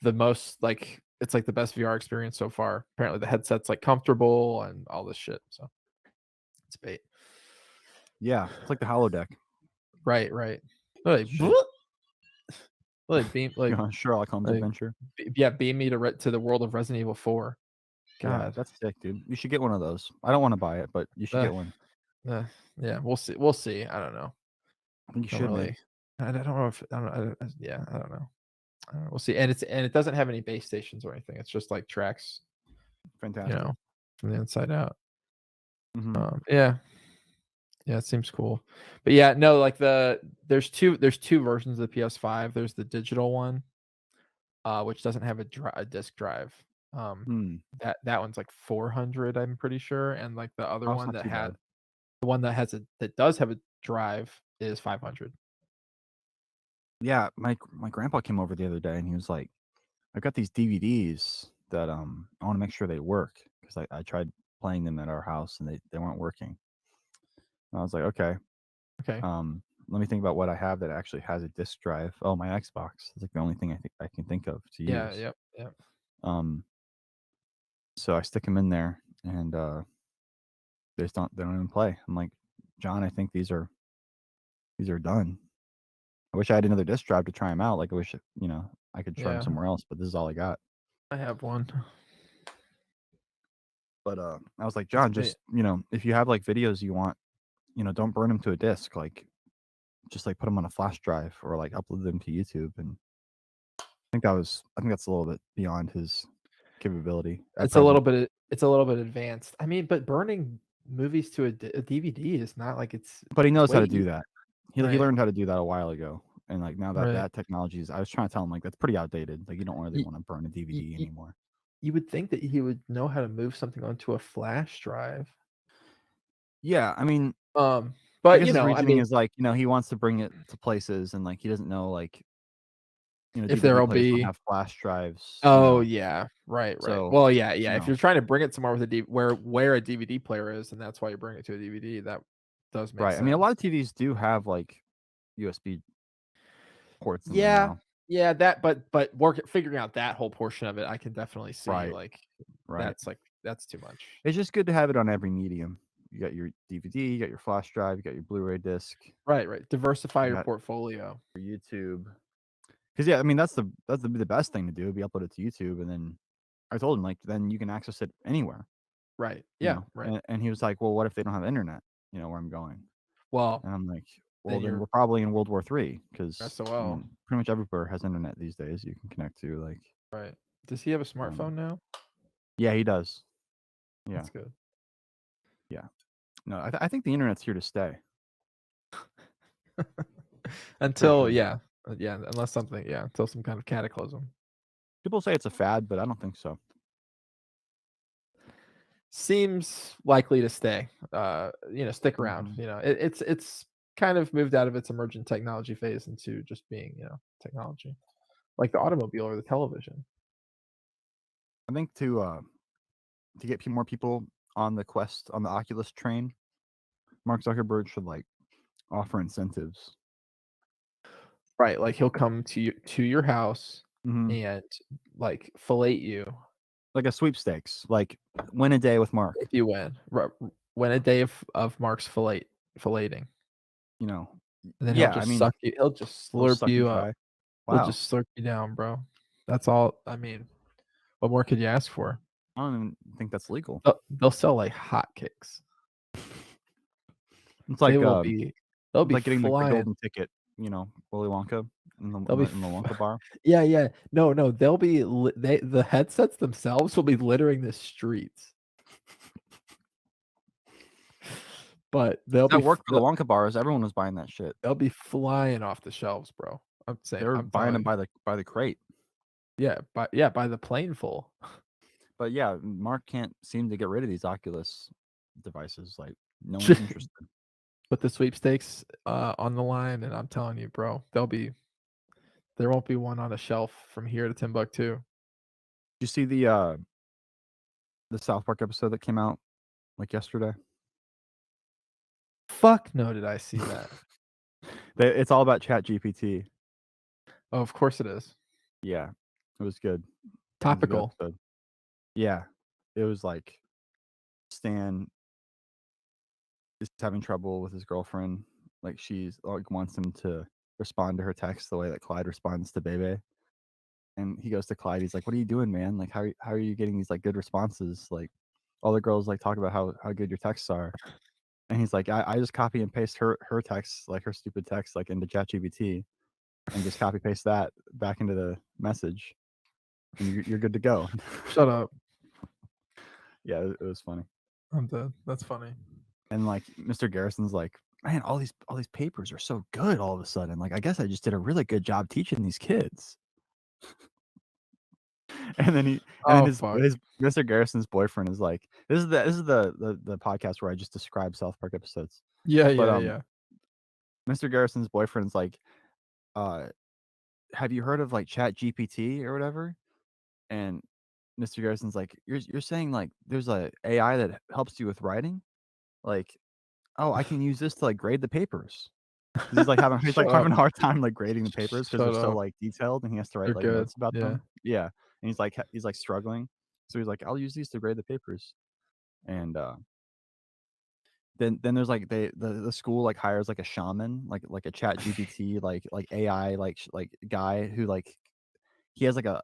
the most, like it's, like, the best VR experience so far. Apparently the headset's, like, comfortable and all this shit, so it's bait. Yeah, it's like the holodeck. Right, right. Like, Shit. Like beam You know, Sherlock Holmes like adventure. yeah, beam me to the world of Resident Evil 4. Yeah, God. that's sick, dude. You should get one of those. I don't wanna buy it, but you should Uh, get one. yeah, we'll see. I don't know. I think you Don't should, man. really I don't know if I don't yeah, I don't know. We'll see. And it doesn't have any base stations or anything. It's just like tracks, you Fantastic. know, from the inside out. Mhm. Yeah. Yeah, it seems cool. But yeah, no, like there's two versions of the PS5. There's the digital one, which doesn't have a disk drive. Um, Hmm. that one's like 400, I'm pretty sure, and like the other Oh, it's one not too bad. the one that does have a drive is 500. Yeah, my grandpa came over the other day, and he was like, "I've got these DVDs that, I wanna make sure they work because I tried playing them at our house, and they weren't working." And I was like, "Okay, Okay. let me think about what I have that actually has a disk drive." Oh, my Xbox is, like, the only thing I can think of to Yeah, use. yep, yep. Um, so I stick them in there, and, they don't even play. I'm like, "John, I think these are done. I wish I had another disk drive to try them out, like, I wish, I could try them Yeah, somewhere else, but this is all I got." I have one. But, I was like, "John, But just, if you have, like, videos you want, don't burn them to a disk, like, just, like, put them on a flash drive or, like, upload them to YouTube," and I think that's a little bit beyond his capability at present. it's a little bit advanced. I mean, but burning movies to a DVD is not like But he it's knows how way to do that. He right, learned how to do that a while ago, and, like, now that right. that technology is I was trying to tell him, like, "That's pretty outdated, like, you don't really You wanna burn a you DVD you anymore." you would think that he would know how to move something onto a flash drive. Yeah, I mean, Um, I but, guess his I reasoning mean, is, like, he wants to bring it to places and, like, he doesn't know, like, if DVD there'll players don't be have flash drives, oh, yeah. Right, right. so, Well, yeah, you yeah, if know you're trying to bring it somewhere with a D where a DVD player is, and that's why you bring it to a DVD, that does make right, I mean, a lot sense. of TVs do have, like, USB ports in them Yeah, now. yeah, that but figuring out that whole portion of it, I can definitely see, Right, like, right. that's too much. It's just good to have it on every medium. You got your DVD, you got your flash drive, you got your Blu-ray disc, Right, right. Diversify you your got portfolio. your YouTube. 'Cause, yeah, I mean, that's the best thing to do, be uploaded to YouTube, and then I told him, like, then you can access it anywhere, Right. Yeah, right. and he was like, "Well, what if they don't have internet, where I'm going?" Well, And I'm like, "Well, then then you're we're probably in World War III, because SOL. pretty much everywhere has internet these days you can connect to, like, Right. Does he have a um" smartphone now? Yeah, he does. Yeah, That's good. yeah. No, I think the internet's here to stay, Until personally. yeah, yeah, unless something yeah, until some kind of cataclysm. People say it's a fad, but I don't think so. Seems likely to stay, stick around, Mhm. it's kind of moved out of its emergent technology phase into just being, technology, like the automobile or the television. I think to get more people on the Oculus train, Mark Zuckerberg should, like, offer incentives. Right, like he'll come to your house Mhm. and, like, fillet you Like a sweepstakes, like, win a day with Mark, if you win a day of Mark's filleting, you know? and then Yeah, I mean, he'll just little slurp suck and you up. try. He'll Wow. just slurp you down, bro. That's all I mean, what more could you ask for? I don't even think that's legal. They'll sell like hotcakes. It's They like, will be they'll it's be like getting, like, the flying. golden ticket, Willy Wonka They'll be in the f Wonka bar. yeah, yeah. No, no, they'll be the headsets themselves will be littering the streets, but 'Cause that worked for the Wonka bars, everyone was buying that shit. they'll be flying off the shelves, bro. They were I'm buying telling them you. by the crate. Yeah, by the plane full. But, yeah, Mark can't seem to get rid of these Oculus devices, like, no one's interested. Put the sweepstakes, on the line, and I'm telling you, bro, there won't be one on a shelf from here to Timbuktu. Did you see the South Park episode that came out, like, yesterday? Fuck no, did I see that. It's all about ChatGPT. Oh, of course it is. Yeah, it was good. It was a good Topical. episode. Yeah, it was like Stan is having trouble with his girlfriend. Like, she's like wants him to respond to her text the way that Clyde responds to Bebe. And he goes to Clyde. He's like, "What are you doing, man? Like, how are you getting these like good responses? Like, all the girls like talk about how good your texts are." And he's like, I just copy and paste her texts, like her stupid text, like into ChatGPT, and just copy paste that back into the message, and you're good to go." Shut up. Yeah, it was funny. I'm dead. That's funny. And like Mr. Garrison's like, "Man, all these papers are so good all of a sudden. Like, I guess I just did a really good job teaching these kids." And then Oh, his fuck. Mr. Garrison's boyfriend is like, this is the podcast where I just describe South Park episodes. Yeah, But yeah, yeah. Mr. Garrison's boyfriend's like, uh, "Have you heard of like Chat GPT or whatever?" And Mr. Garrison's like, "You're saying like there's a AI that helps you with writing? Like, oh, I can use this to like grade the papers." 'Cause he's like Shut having up. a hard time like grading the papers because they're Shut so up. like detailed, and he has to write They're like good. notes about Yeah. them. Yeah, and he's like struggling, so he's like, "I'll use these to grade the papers." And then there's like the school like hires like a shaman, like a Chat GPT like AI like guy who like he has like a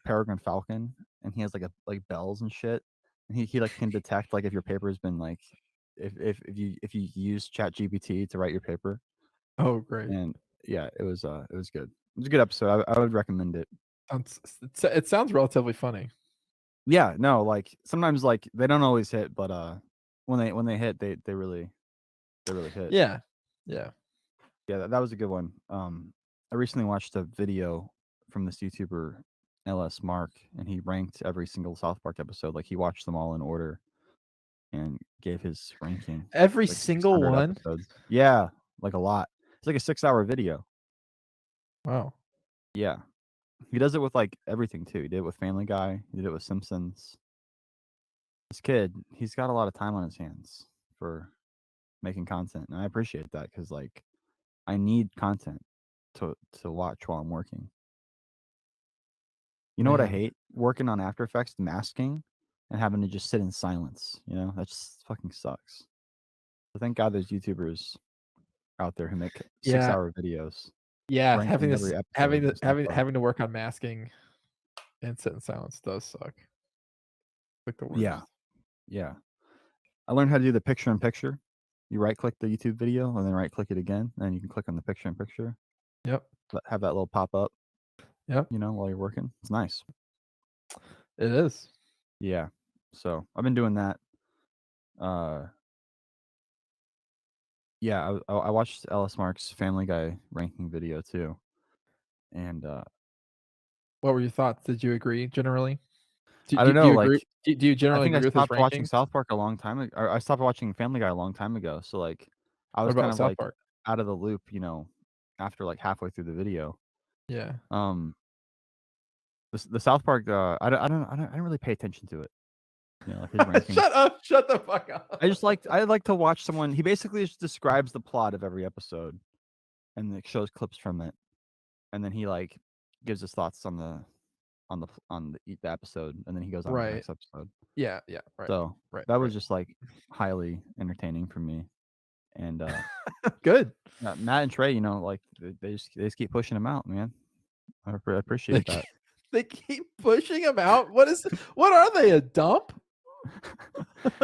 peregrine falcon, and he has like bells and shit, and he like can detect like if your paper's been like if you use Chat GPT to write your paper. Oh, great. And yeah, it was good. It was a good episode. I would recommend it. It sounds relatively funny. Yeah, no, like sometimes like they don't always hit, but when they hit, they really hit. Yeah. Yeah. Yeah, that was a good one. I recently watched a video from this YouTuber LS Mark, and he ranked every single South Park episode. Like he watched them all in order and gave his ranking. Every Like single 600 one? episodes. Yeah, like a lot. It's like a 6-hour video. Wow. Yeah. He does it with like everything too. He did it with Family Guy. He did it with Simpsons. This kid, he's got a lot of time on his hands for making content, and I appreciate that because like I need content to watch while I'm working. You know what I Man. hate? Working on After Effects, masking, and having to just sit in silence. You know, that just fucking sucks. So thank God there's YouTubers out there who make Yeah. 6-hour videos Yeah, ranking every episode of South Park. having to work on masking and sit in silence does suck. Like the Yeah, worst. yeah. I learned how to do the picture in picture. You right click the YouTube video and then right click it again, and then you can click on the picture in picture. Yep. Have that little pop up, Yep. you know, while you're working. It's nice. It is. Yeah. So I've been doing that. Uh, yeah, I watched Ellis Mark's Family Guy ranking video too, and What were your thoughts? Did you agree generally? I don't Do know, you agree? like Do you I generally think I agree with his stopped watching rankings? South Park a long time ago. Or I stopped watching Family Guy a long time ago. So like, I What was about kind with of South like Park? out of the loop, you know, after like halfway through the video. Yeah. Um, the South Park, I didn't really pay attention to it. You know, like his rankings. Shut up. Shut the fuck up. I like to watch someone. He basically just describes the plot of every episode, and it shows clips from it, and then he like gives his thoughts on the episode, and then he goes on to the Right. next episode. Yeah, yeah. Right. So Right. that was Right. just like highly entertaining for me. And Good. Matt and Trey, you know, like they just keep pushing him out, man. I They appreciate keep, that. they keep pushing him out. What are they, a dump?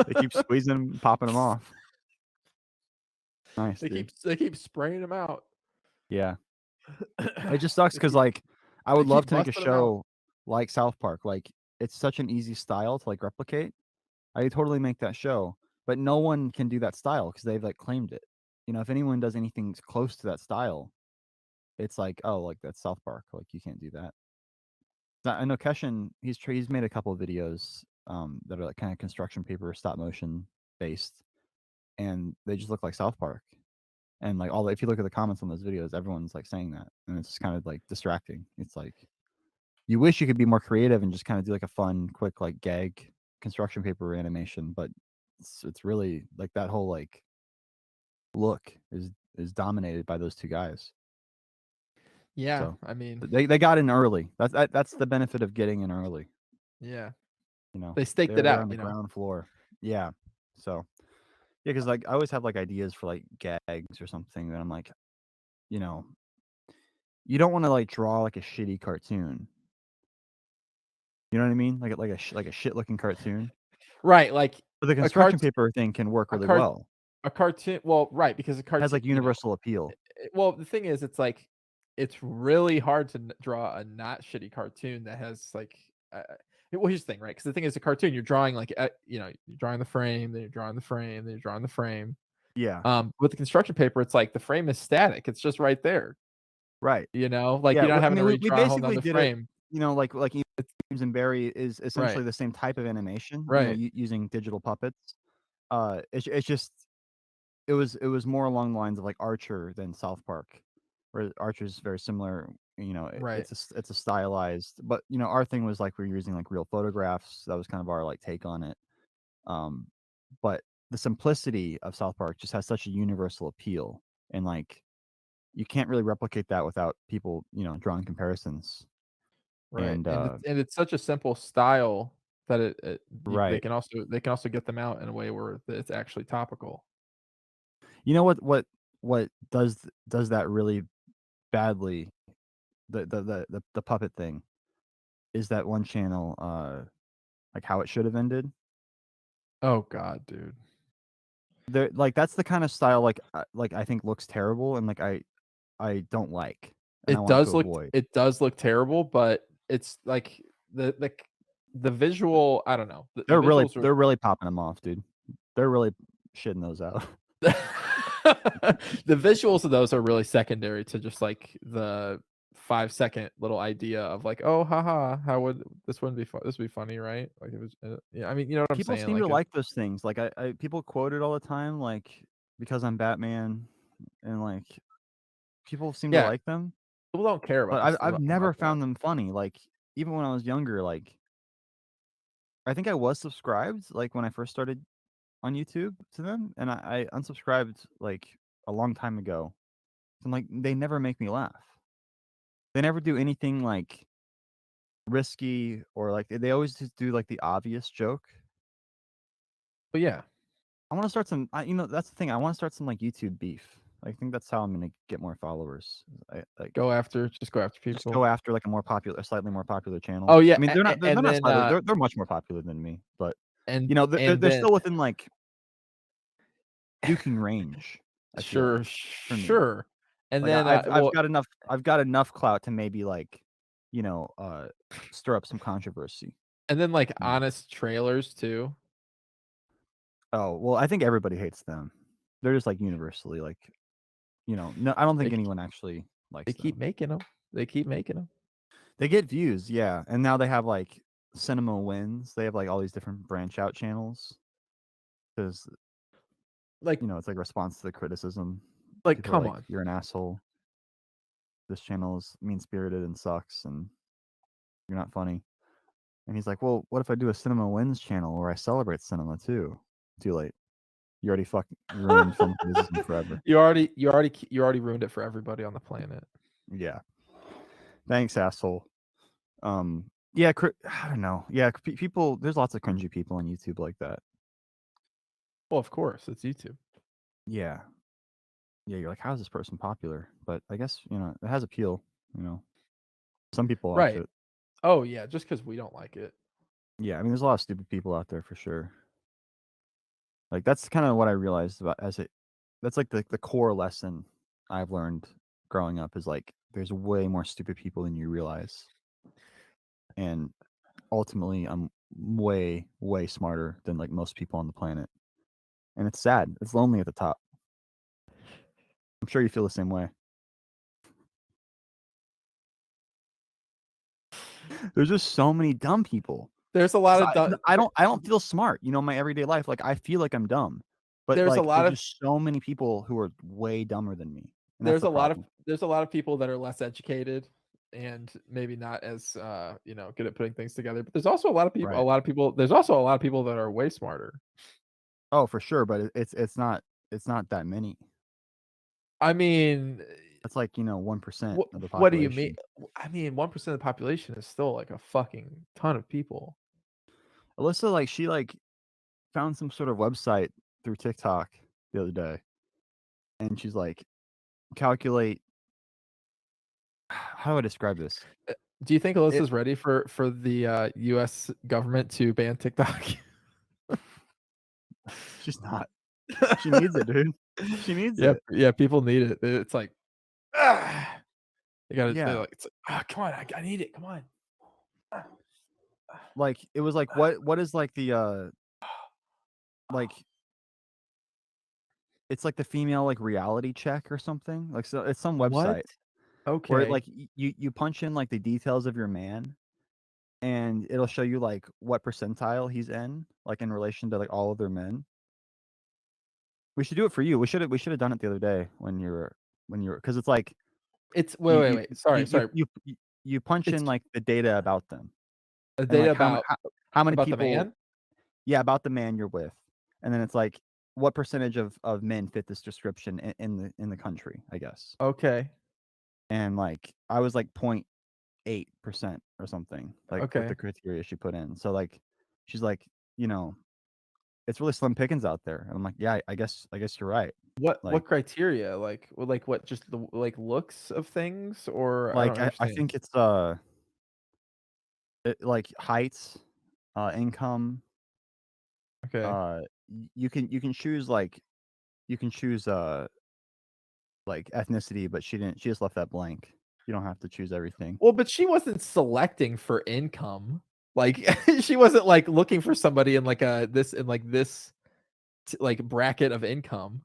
They keep squeezing, popping him off. Nice, dude. They keep spraying him out. Yeah, it just sucks because like I They would love keep to make a busting him out. show like South Park. Like it's such an easy style to like replicate. I could totally make that show, but no one can do that style because they've like claimed it. You know, if anyone does anything close to that style, it's like, oh, like that's South Park. Like you can't do that. I know Keshin. He's made a couple of videos that are like kind of construction paper, stop motion based, and they just look like South Park. And like if you look at the comments on those videos, everyone's like saying that, and it's kind of like distracting. It's like you wish you could be more creative and just kind of do like a fun, quick like gag construction paper animation, but it's really like that whole like look is dominated by those two guys. Yeah, So I mean, they got in early. That's the benefit of getting in early. yeah. You know, They staked it they're out, on the you know. ground floor. Yeah. So yeah, because like I always have like ideas for like gags or something that I'm like, you know, you don't wanna, like, draw, like, a shitty cartoon. You know what I mean? Like a shit looking cartoon. Right, like But the a construction cart paper thing can work a really cart well. a cartoon well, right, because a Has, cartoon, like, universal appeal. well, the thing is, it's like it's really hard to draw a not shitty cartoon that has like, well, here's the thing, right? Because the thing is, a cartoon, you're drawing like, you're drawing the frame, then you're drawing the frame, then you're drawing the frame. Yeah. With the construction paper, it's like the frame is static. It's just right there. Right. Like Yeah, you're not I having to mean, we redraw a whole basically nother did it, frame. like It's Eames and Barry is right, essentially the same type of animation, right, using digital puppets. It's just it was more along the lines of, like, Archer than South Park, where Archer's very similar, right, it's a stylized but, our thing was, like, we're using, like, real photographs, that was kind of our, like, take on it. Um, but the simplicity of South Park just has such a universal appeal, and, like, you can't really replicate that without people, drawing comparisons, right. and, And it's such a simple style that they right. can also get them out in a way where it's actually topical. You know what does that really badly, the puppet thing, is that one channel, like, How It Should Have Ended. Oh god, dude. There like, that's the kinda style, like, I think looks terrible and, like, I don't like, and I want to avoid. It does look terrible, but it's like the c the visual, I don't know. The visuals are They're really popping them off, dude. They're really shitting those out. the visuals of those are really secondary to just like the 5-second little idea of like, "Oh, haha, how would this wouldn't be this would be funny, right?" Like it was, yeah, I mean, you know what I'm People saying? seem to Like like those things, like, I people quote it all the time, like, because I'm Batman, and, like, people seem to yeah, like them, people don't care but about I've about never that. found them funny, like, even when I was younger, like, I think I was subscribed, like, when I first started on YouTube to them, and I unsubscribed, like, a long time ago. I'm like, they never make me laugh. They never do anything, like, risky or, like, they always just do, like, the obvious joke. But yeah, I wanna start some that's the thing, I wanna start some, like, YouTube beef. I think that's how I'm gonna get more followers. just go after Just go people. after, like, a slightly more popular channel. Oh yeah, I mean, they're and not then, slightly, they're much more popular than me, but, and they're then still within, like, duking range, I feel sure, like, for me. sure. And Like, then, I've got enough clout to maybe, like, you know, uh, stir up some controversy, like you know? honest trailers too. Oh, well, I think everybody hates them. They're just, like, universally, like, no, I don't They think k anyone actually they likes keep them. making them. They keep making them. They get views, yeah, and now they have, like, Cinema Wins. They have, like, all these different branch out channels 'cause, Like it's like a response to the criticism. People are come like, on. "You're an asshole. This channel is mean-spirited and sucks, and you're not funny." And he's like, "Well, what if I do a Cinema Wins channel where I celebrate cinema too?" Too late. You already fucking ruined film criticism forever. You already ruined it for everybody on the planet. Yeah. Thanks, asshole. Yeah, I don't know. Yeah, people there's lots of cringy people on YouTube like that. Well, of course, it's YouTube. Yeah. Yeah, you're like, "How is this person popular?" But I guess, it has appeal, you know? Some people watch Right. it. Oh, yeah, just because we don't like it. Yeah, I mean, there's a lot of stupid people out there for sure. Like, that's kinda what I realized about as it that's, like, the core lesson I've learned growing up is, like, there's way more stupid people than you realize, and ultimately, I'm way, way smarter than, like, most people on the planet, and it's sad. It's lonely at the top. I'm sure you feel the same way. There's just so many dumb people. There's a lot 'Cause of du I don't feel smart, in my everyday life, like, I feel like I'm dumb, but, there's a like, lot there's of just so many people who are way dumber than me, and that's the problem. there's a lot of people that are less educated and maybe not as, good at putting things together, but Right. there's also a lot of people that are way smarter. Oh, for sure, but it's not that many. I mean, That's like, 1% of the what do you mean? population. I mean, 1% of the population is still like a fucking ton of people. Alyssa, like, she, like, found some sort of website through TikTok the other day, and she's like, calculate how do I describe this? Do you think It Alyssa's ready for the, US government to ban TikTok? she's not. She needs it, dude. She needs Yeah, it. yeah, people need it. It's like, "Ah!" They Yeah. like, it's like, "Ah, come on, I need it, come on." Ah, Like, it was like, ah, what is, like, the, like it's like the female, like, reality check or something? Like, so it's some what? website where, Okay. like, you punch in, like, the details of your man, and it'll show you, like, what percentile he's in, like, in relation to, like, all other men. We should do it for you. We shoulda done it the other day when you were, because it's like It's wait, you wait, you wait, sorry, sorry. you punch It's in, like, the data about them and, data like, how many about the people. man? Yeah, about the man you're with, and then it's like, what percentage of men fit this description in the country, I guess. Okay, And, like, I was, like, 0.8% or something, like, with the okay. criteria she put in. So, like, she's like, you know, "It's really slim pickings out there." And I'm like, "Yeah, I guess you're right." What Like criteria? Like, what, just the, like, looks of things? Or I don't I understand. think it's, like, height, income, Okay. you can choose, like, you can choose, like, ethnicity, but she just left that blank. You don't have to choose everything. Well, but she wasn't selecting for income. Like, she wasn't, like, looking for somebody in, like, this, like, bracket of income.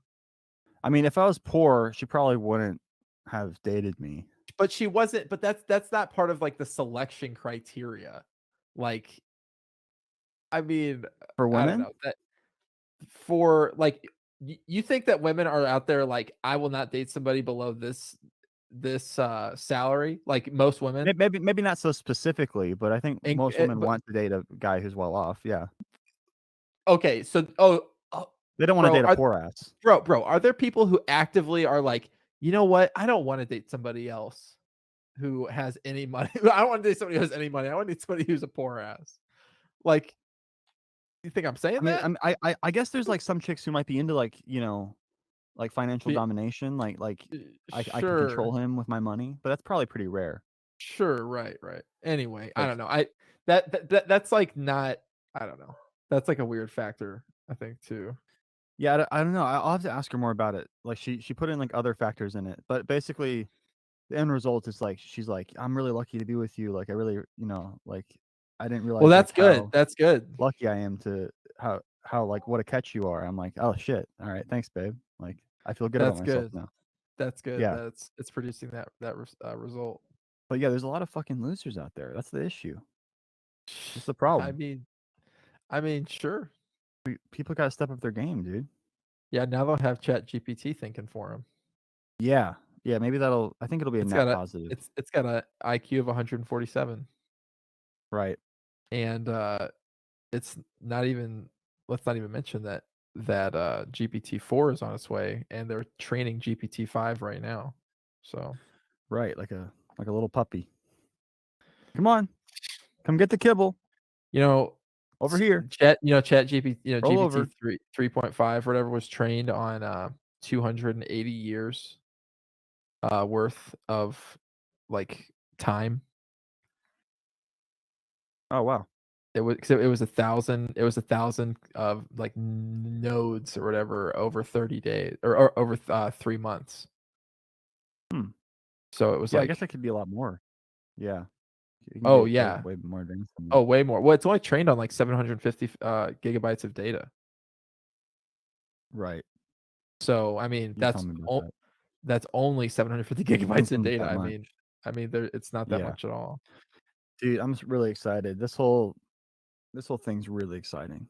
I mean, if I was poor, she probably wouldn't have dated me. But she wasn't, but that's not part of, like, the selection criteria. Like, I mean, For I don't women? know, that for, like, you think that women are out there like, "I will not date somebody below this salary," like most women? Maybe not so specifically, but I think And, most women but want to date a guy who's well off, yeah. okay, so They don't wanna bro, date a poor ass. bro, are there people who actively are like, "You know what? I don't wanna date somebody else who has any money. I don't wanna date somebody who has any money. I wanna date somebody who's a poor ass." Like, you think I'm I saying mean, that? I guess there's, like, some chicks who might be into, like, like, financial Be domination, like, I can sure. control him with my money, but that's probably pretty rare. Sure, right, right. Anyway, I Like, don't know. That's like not, I don't know. That's like a weird factor, I think, too. yeah, I don't know, I'll have to ask her more about it. Like, she put in, like, other factors in it, but basically, the end result is, like, she's like, "I'm really lucky to be with you, like, I really, like, I didn't Well, realize, like, that's good. how That's good. lucky I am to how, like, what a catch you are." I'm like, "Oh, shit. Alright, thanks, babe." Like, I feel good about That's myself good. now. That's good. Yeah. That's it's producing that result. But, yeah, there's a lot of fucking losers out there. That's the issue. That's the I problem. mean I mean, sure. People gotta step up their game, dude. Yeah, now they'll have Chat GPT thinking for them. Yeah. Yeah, maybe I think it'll be a It's net got a positive. it's got a IQ of 147, Right. and, it's not even let's not even mention that GPT-4 is on its way, and they're training GPT-5 right now. So, Right, like a little puppy. "Come on. Come get the kibble. you know, Over here. Roll GPT over." 3.5 or whatever was trained on, 280 years, worth of, like, time. Oh, wow. It was 1,000 of, like, nodes or whatever over 30 days, or over 3 months. Hmm. So it was Yeah, I guess like, that could be a lot more. Yeah. You can oh, get way, yeah. way more advanced than that. Oh, way more. Well, it's only trained on, like, 750 gigabytes of data. Right. So, I mean, You tell me about that. that's only 750 Doesn't gigabytes of seem like data. that much. I mean, there it's not that Yeah. much at all. Dude, I'm really excited. This whole thing's really exciting.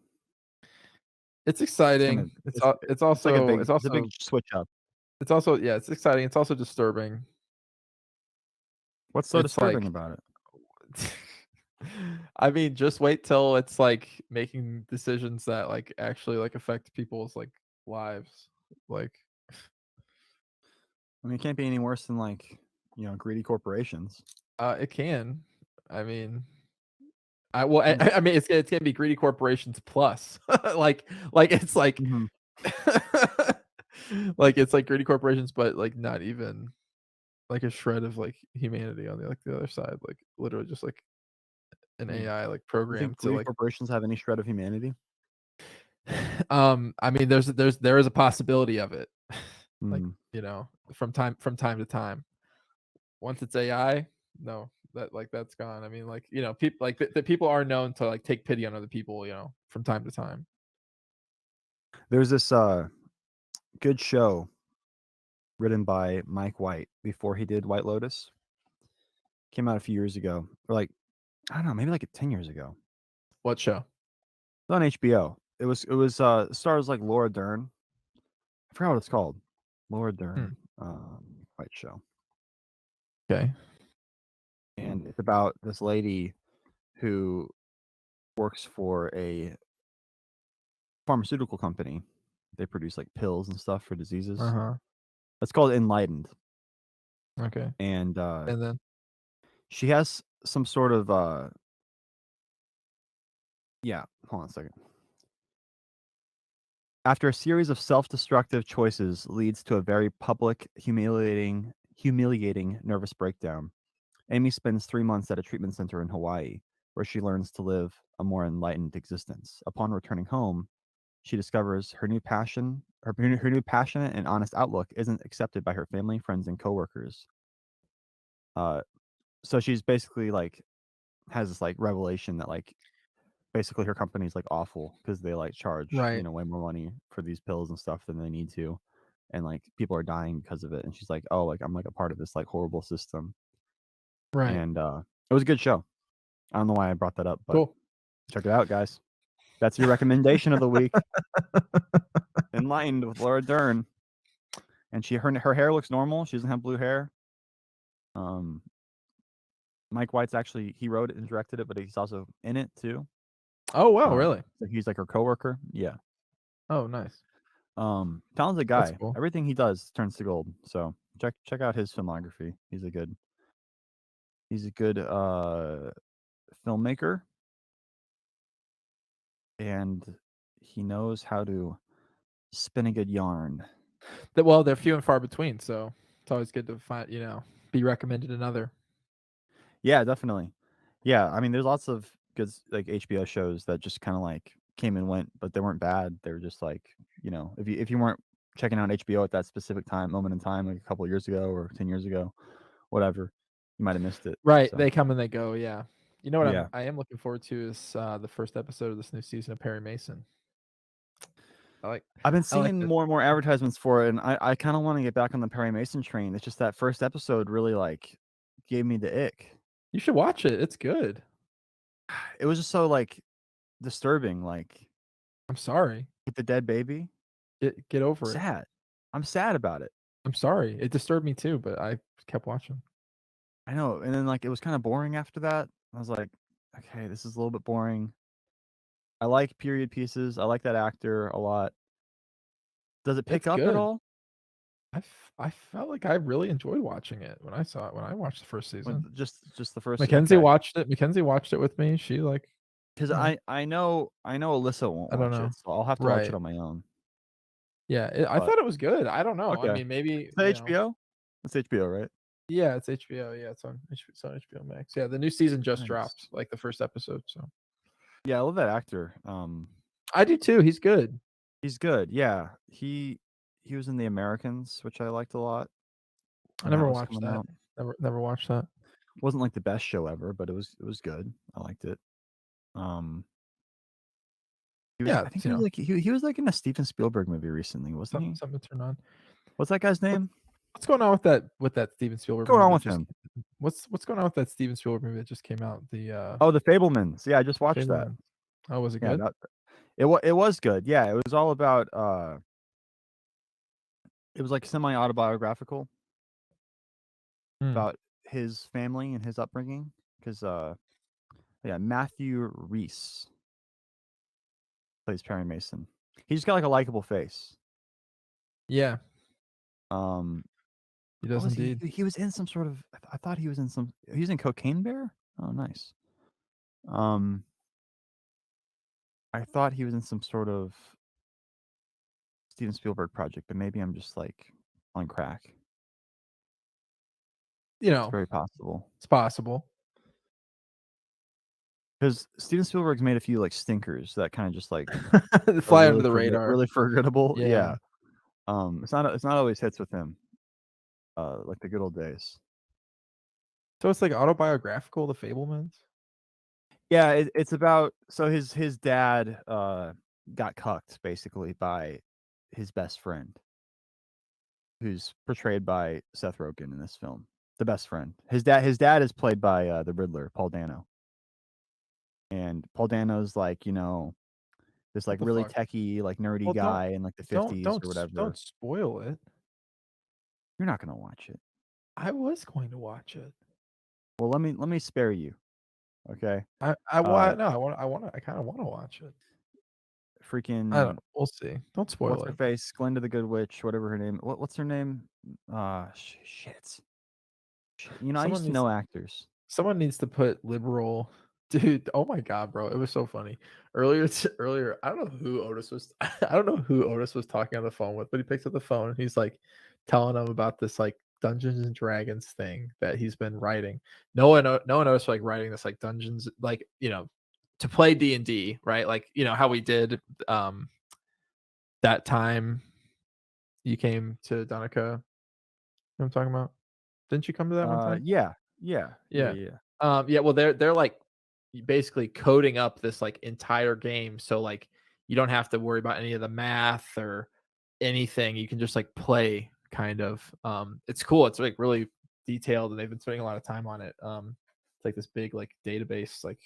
It's It's gonna exciting. it's like a big switch up. It's also, yeah, it's exciting. It's also disturbing. What's so It's disturbing like, about it? I mean, just wait till it's, like, making decisions that, like, actually, like, affect people's, like, lives. Like, I mean, it can't be any worse than, like, greedy corporations. it can. I mean, I'm I mean, it's gonna be greedy corporations plus. It's like Mhm. like, it's like greedy corporations, but, like, not even. like a shred of like humanity on the other side, like literally just like an Hmm. AI like You think programmed to big like corporations have any shred of humanity? I mean there is a possibility of it. Like, Hmm. from time to time. Once it's AI, no, that's gone. I mean, like, people like the people are known to like take pity on other people, from time to time. There's this good show written by Mike White before he did White Lotus. Came out a few years ago, or like I don't know, maybe like 10 years ago. What show? It's on HBO. It was stars like Laura Dern. I forgot what it's called. Laura Hmm. Dern, White show, Okay. and it's about this lady who works for a pharmaceutical company. They produce like pills and stuff for diseases. Uh-huh. It's called Enlightened, Okay. and And then she has some sort of yeah. Hold on a second. After a series of self-destructive choices leads to a very public, humiliating nervous breakdown, Amy spends 3 months at a treatment center in Hawaii, where she learns to live a more enlightened existence. Upon returning home, she discovers her new passionate and honest outlook isn't accepted by her family, friends, and coworkers. Uh, so she's basically like has this like revelation that like basically her company's like awful because they like charge right, way more money for these pills and stuff than they need to, and like people are dying because of it. And she's like, oh, like I'm like a part of this like horrible system. right. And it was a good show. I don't know why I brought that up, but Cool. check it out, guys. That's your recommendation of the week. Enlightened with Laura Dern, and her hair looks normal. She doesn't have blue hair. Um, Mike White's actually he wrote it and directed it, but he's also in it too. Oh, wow, really? So he's like her coworker. Yeah. Oh, nice. Talented That's guy. cool. Everything he does turns to gold. So check out his filmography. He's a good filmmaker, and he knows how to spin a good yarn. Well, they're few and far between, so it's always good to be recommended another. Yeah, definitely. Yeah, I mean, there's lots of good like HBO shows that just kind of like came and went, but they weren't bad. They were just like, if you weren't checking out HBO at that specific moment in time, like a couple of years ago or 10 years ago, whatever, you might have missed it. Right, So they come and they go, yeah. You know what yeah, I am looking forward to is, the first episode of this new season of Perry Mason. I like I've been I like seeing this. more and more advertisements for it, and I kind of want to get back on the Perry Mason train. It's just that first episode really like gave me the ick. You should watch it, it's good. It was just so like disturbing, like I'm sorry. with the dead baby. Get over it. Sad. I'm sad about it. I'm sorry. It disturbed me too, but I kept watching. I know, and then, like, it was kinda boring after that. I was like, "Okay, this is a little bit boring." I like period pieces, I like that actor a lot. Does it pick It's up at good. all? I felt like I really enjoyed watching it when I saw it when I watched the first season. When just the first Mackenzie okay. watched it. Mackenzie watched it with me. She like, 'Cause you know, I know Alyssa won't I don't watch know. it, so I'll have to watch it Right. on my own, Yeah, I but thought it was good. I don't know. I okay. mean, maybe, Is that HBO? It's HBO, right? yeah, it's HBO. Yeah, it's on HBO Max. Yeah, the new season just Nice. dropped, like the first episode, so Yeah, I love that actor. I do too. He's good. He's good, yeah. He was in The Americans, which I liked a lot I when that never was watched coming that. out. Never watched that. Wasn't, like, the best show ever, but it was good. I liked it. Um He was Yeah, I think it's, he was, like, in a Steven Spielberg movie recently, wasn't he? something to turn on. What's that guy's What name? what's going on with that Steven Spielberg What's going movie on that with just him? what's going on with that Steven Spielberg movie that just came out? Oh, The Fabelmans. Yeah, I just The watched that. Fabelmans. Oh, was it Yeah, good? that it was good. Yeah, it was all about, it was, like, semi-autobiographical Hmm. about his family and his upbringing 'cause, yeah, Matthew Rhys plays Perry Mason. He's got, like, a likable face. Yeah, Um, he what does was he? indeed. He was in some sort of I thought he was in he was in Cocaine Bear? Oh, nice. Um, I thought he was in some sort of Steven Spielberg project, but maybe I'm just like on crack. You It's know, very possible. it's possible. Because Steven Spielberg's made a few like stinkers that kind of just like are Fly under the radar. really forgettable. Yeah. Yeah. It's not always hits with him. Like the good old days. So it's like autobiographical, The Fablemans? Yeah, it's about so his dad got cucked basically by his best friend, who's portrayed by Seth Rogen in this film. The best friend. His dad is played by the Riddler, Paul Dano. And Paul Dano's like, this like What the really fuck? techie, like nerdy Well, don't guy in like the don't 50s don't or s whatever. don't spoil it. You're not gonna watch it. I was going to watch it. Well, let me spare you. Okay. I Uh want no, I kinda wanna watch it. I don't freaking we'll see. Don't what's spoil her it. face? Glinda the Good Witch, whatever her name. What's her name? Shit. I Someone used to needs know actors. Someone needs to put liberal dude, oh my god, bro, it was so funny. Earlier, I don't know who Otis was I don't know who Otis was talking on the phone with, but he picks up the phone and he's, like, telling him about this, like, Dungeons& and Dragons thing that he's been writing. No one else, like, writing this, like, dungeons like, to play D&D, right? Like, how we did, that time you came to Donica, you know what I'm talking about? Didn't you come to that one time? Yeah. Yeah. Yeah, Yeah. yeah. Yeah, well, they're like basically coding up this like entire game, so like you don't have to worry about any of the math or anything. You can just like play kind of. It's cool. It's like really detailed, and they've been spending a lot of time on it. It's like this big like database like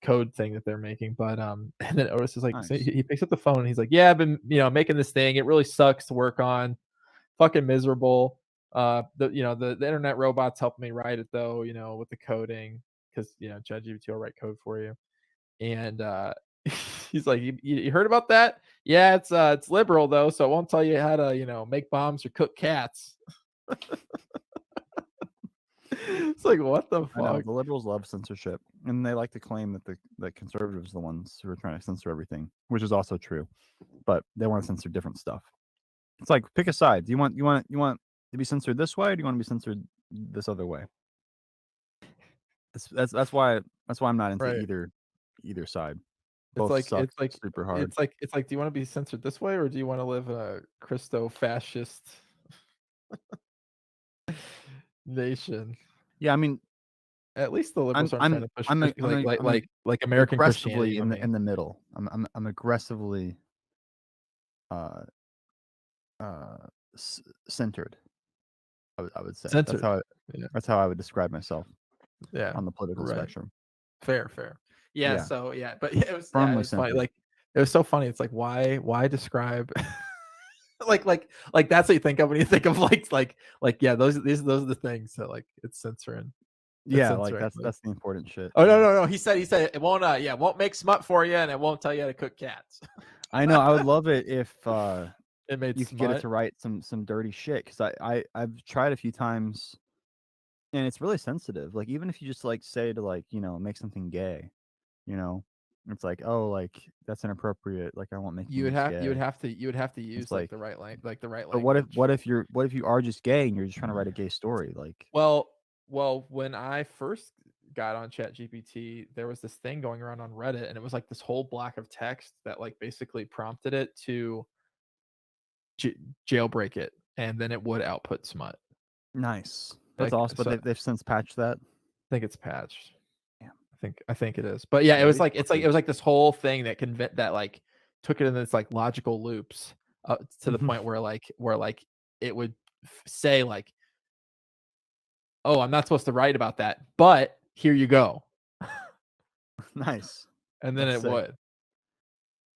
code thing that they're making. But and then Otis is like, Nice. he picks up the phone and he's like, "Yeah, I've been making this thing. It really sucks to work on. Fucking miserable. The internet robots helped me write it though, with the coding because ChatGPT will write code for you. And he's like, you heard about that? Yeah, it's liberal though, so it won't tell you how to make bombs or cook cats. It's like what the I know fuck, the liberals love censorship, and they like to claim that the conservatives are the ones who are trying to censor everything, which is also true. But they want to censor different stuff. It's like pick a side. Do you want to be censored this way, or do you want to be censored this other way? That's why I'm not into right? either side. It's Both like suck it's like super hard. it's like, do you want to be censored this way or do you want to live in a Christo fascist nation? Yeah, I mean, At least the liberals aren't trying to push I'm Chris a, I'm a, I'm a, like American Christianity aggressively on in me. the middle. I'm aggressively uh uh centered. I would say Censored. Yeah, that's how I would describe myself yeah, on the political right. spectrum. Fair, fair. Yeah, Yeah, so, yeah, but yeah, it firmly was funny, centered. like, it was so funny, it's like, why describe like, that's what you think of when you think of, yeah, those are the things that, like, it's Yeah, like censoring, that's like that's the important shit. oh, no, Yeah, no, no, he said it won't, yeah, it won't make smut for you, and it won't tell you how to cook cats. I know. I would love it if It made you could get it smut. to write some dirty shit because I've tried a few times and it's really sensitive. Like even if you just like say to like make something gay, you know, it's like oh like that's inappropriate. Like I won't making this gay. You would have to It's use, like, like, the right but what if language. what if you're what if you are just gay and you're just trying to write a gay story? Like Well, when I first got on ChatGPT, there was this thing going around on Reddit, and it was like this whole block of text that like basically prompted it to j- jailbreak it, and then it would output smut. nice, that's Like awesome. But so, I they've since patched that. think it's patched. Yeah, I think it is. But yeah, it yeah, was these like it fuckers. was like this whole thing that like took it in this like logical loops to the Mhm. point where it would say like, oh, I'm not supposed to write about that, but here you go, Nice, and then that's it sick. would.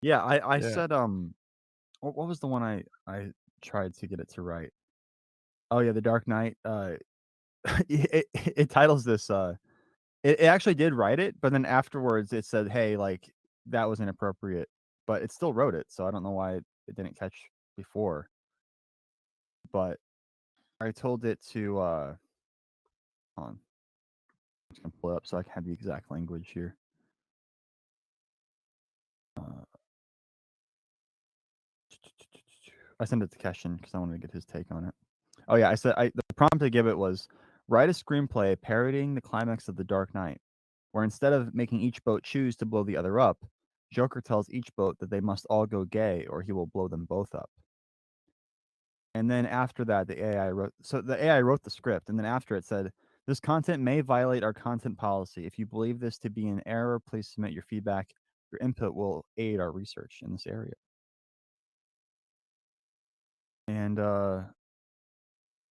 Yeah, I Yeah. said what was the one I tried to get it to write? Oh yeah, The Dark Knight. It titles this. It actually did write it, but then afterwards it said, "Hey, like that was inappropriate," but it still wrote it. So I don't know why it didn't catch before. But I told it to. Hold on, I'm just gonna pull it up so I can have the exact language here. Uh, I sent it to Keshin because I wanted to get his take on it. Oh yeah, I said the prompt to give it was Write a screenplay parodying the climax of The Dark Knight, where instead of making each boat choose to blow the other up, Joker tells each boat that they must all go gay or he will blow them both up. And then after that, the AI wrote the script, and then after it said, "This content may violate our content policy. If you believe this to be an error, please submit your feedback. Your input will aid our research in this area." And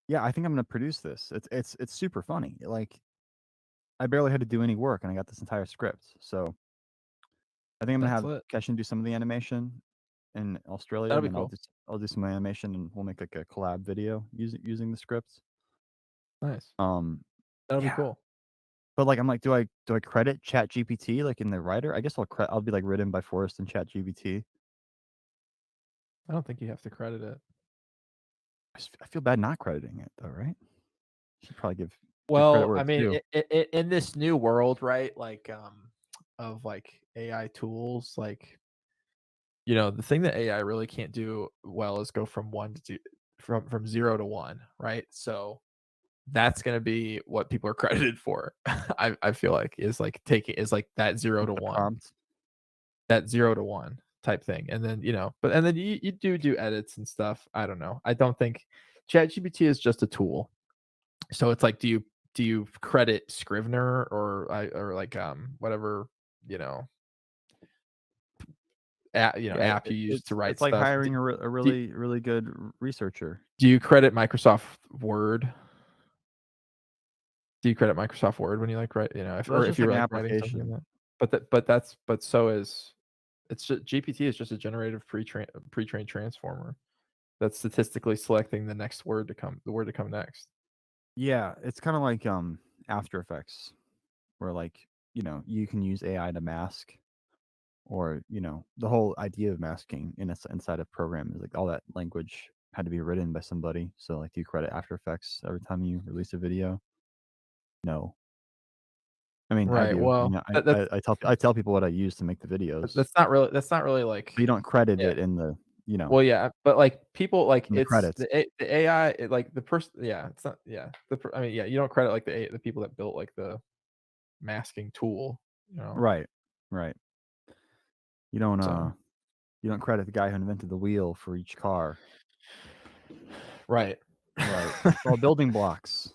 yeah, I think I'm gonna produce this. It's super funny. Like, I barely had to do any work, and I got this entire script. So I think I'm gonna That's have lit. Keshin do some of the animation in Australia, That'll and be then cool. I'll do some animation, and we'll make like a collab video using the script. Nice. Um, That'll be yeah, cool. but like I'm like, do I credit ChatGPT like in the writer? I guess I'll be like written by Forrest and ChatGPT. I don't think you have to credit it. I feel bad not crediting it though, right? Should probably give credit Well, where I it's mean, due. in this new world, right? Like, of like AI tools, like the thing that AI really can't do well is go from one to two, from 0 to 1, right? So that's gonna be what people are credited for. I feel like is like that zero Like to the one, prompt. that 0 to 1 type thing, and then and then you do edits and stuff. I don't know. I don't think ChatGPT is just a tool. So it's like, do you credit Scrivener or like whatever you know Yeah, app you use to write it's like stuff? hiring a Do, really good researcher. do you credit Microsoft Word? Do you credit Microsoft Word when you like write, That's if just you like were an like writing something in application. that? But so is it's just GPT is just a generative pre-trained transformer that's statistically selecting the word to come next. Yeah, it's kind of like After Effects, where like you can use AI to mask, or the whole idea of masking inside a program is like all that language had to be written by somebody. So like, do you credit After Effects every time you release a video? No. I mean, I Right. do. Well, I tell people what I use to make the videos, that's not really but you like, don't credit yeah. it in the Well, yeah, but like people like in the it's credits. the AI, like the person, yeah, it's not, yeah. I mean, yeah, you don't credit like the people that built like the masking tool, you know. Right. Right. You don't So you don't credit the guy who invented the wheel for each car. right. Right. It's all building blocks.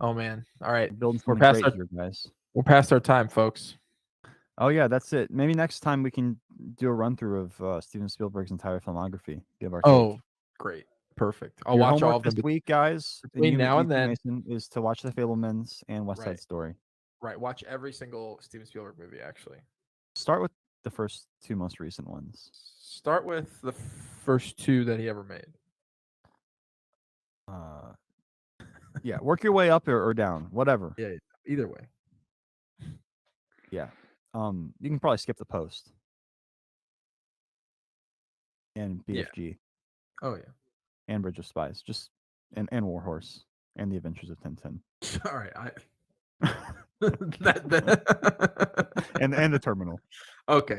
Oh man. All right. We're building We're something past great our here, guys. we're past our time, folks. Oh yeah, that's it. Maybe next time we can do a run through of Steven Spielberg's entire filmography. Give our Oh, take. great. Perfect. I'll Your watch all homework of this them week, guys, and between now you and too, then. Mason, is to watch The Fablemans and West Side Right. Story. Right. Watch every single Steven Spielberg movie actually. Start with the first two most recent ones. Start with the first two that he ever made. Uh, yeah, work your way up or down, whatever. Yeah, either way. Yeah. You can probably skip the Post and Yeah. BFG Oh yeah. and Bridge of Spies, just and Warhorse and The Adventures of Tintin. All right. That and the Terminal. okay.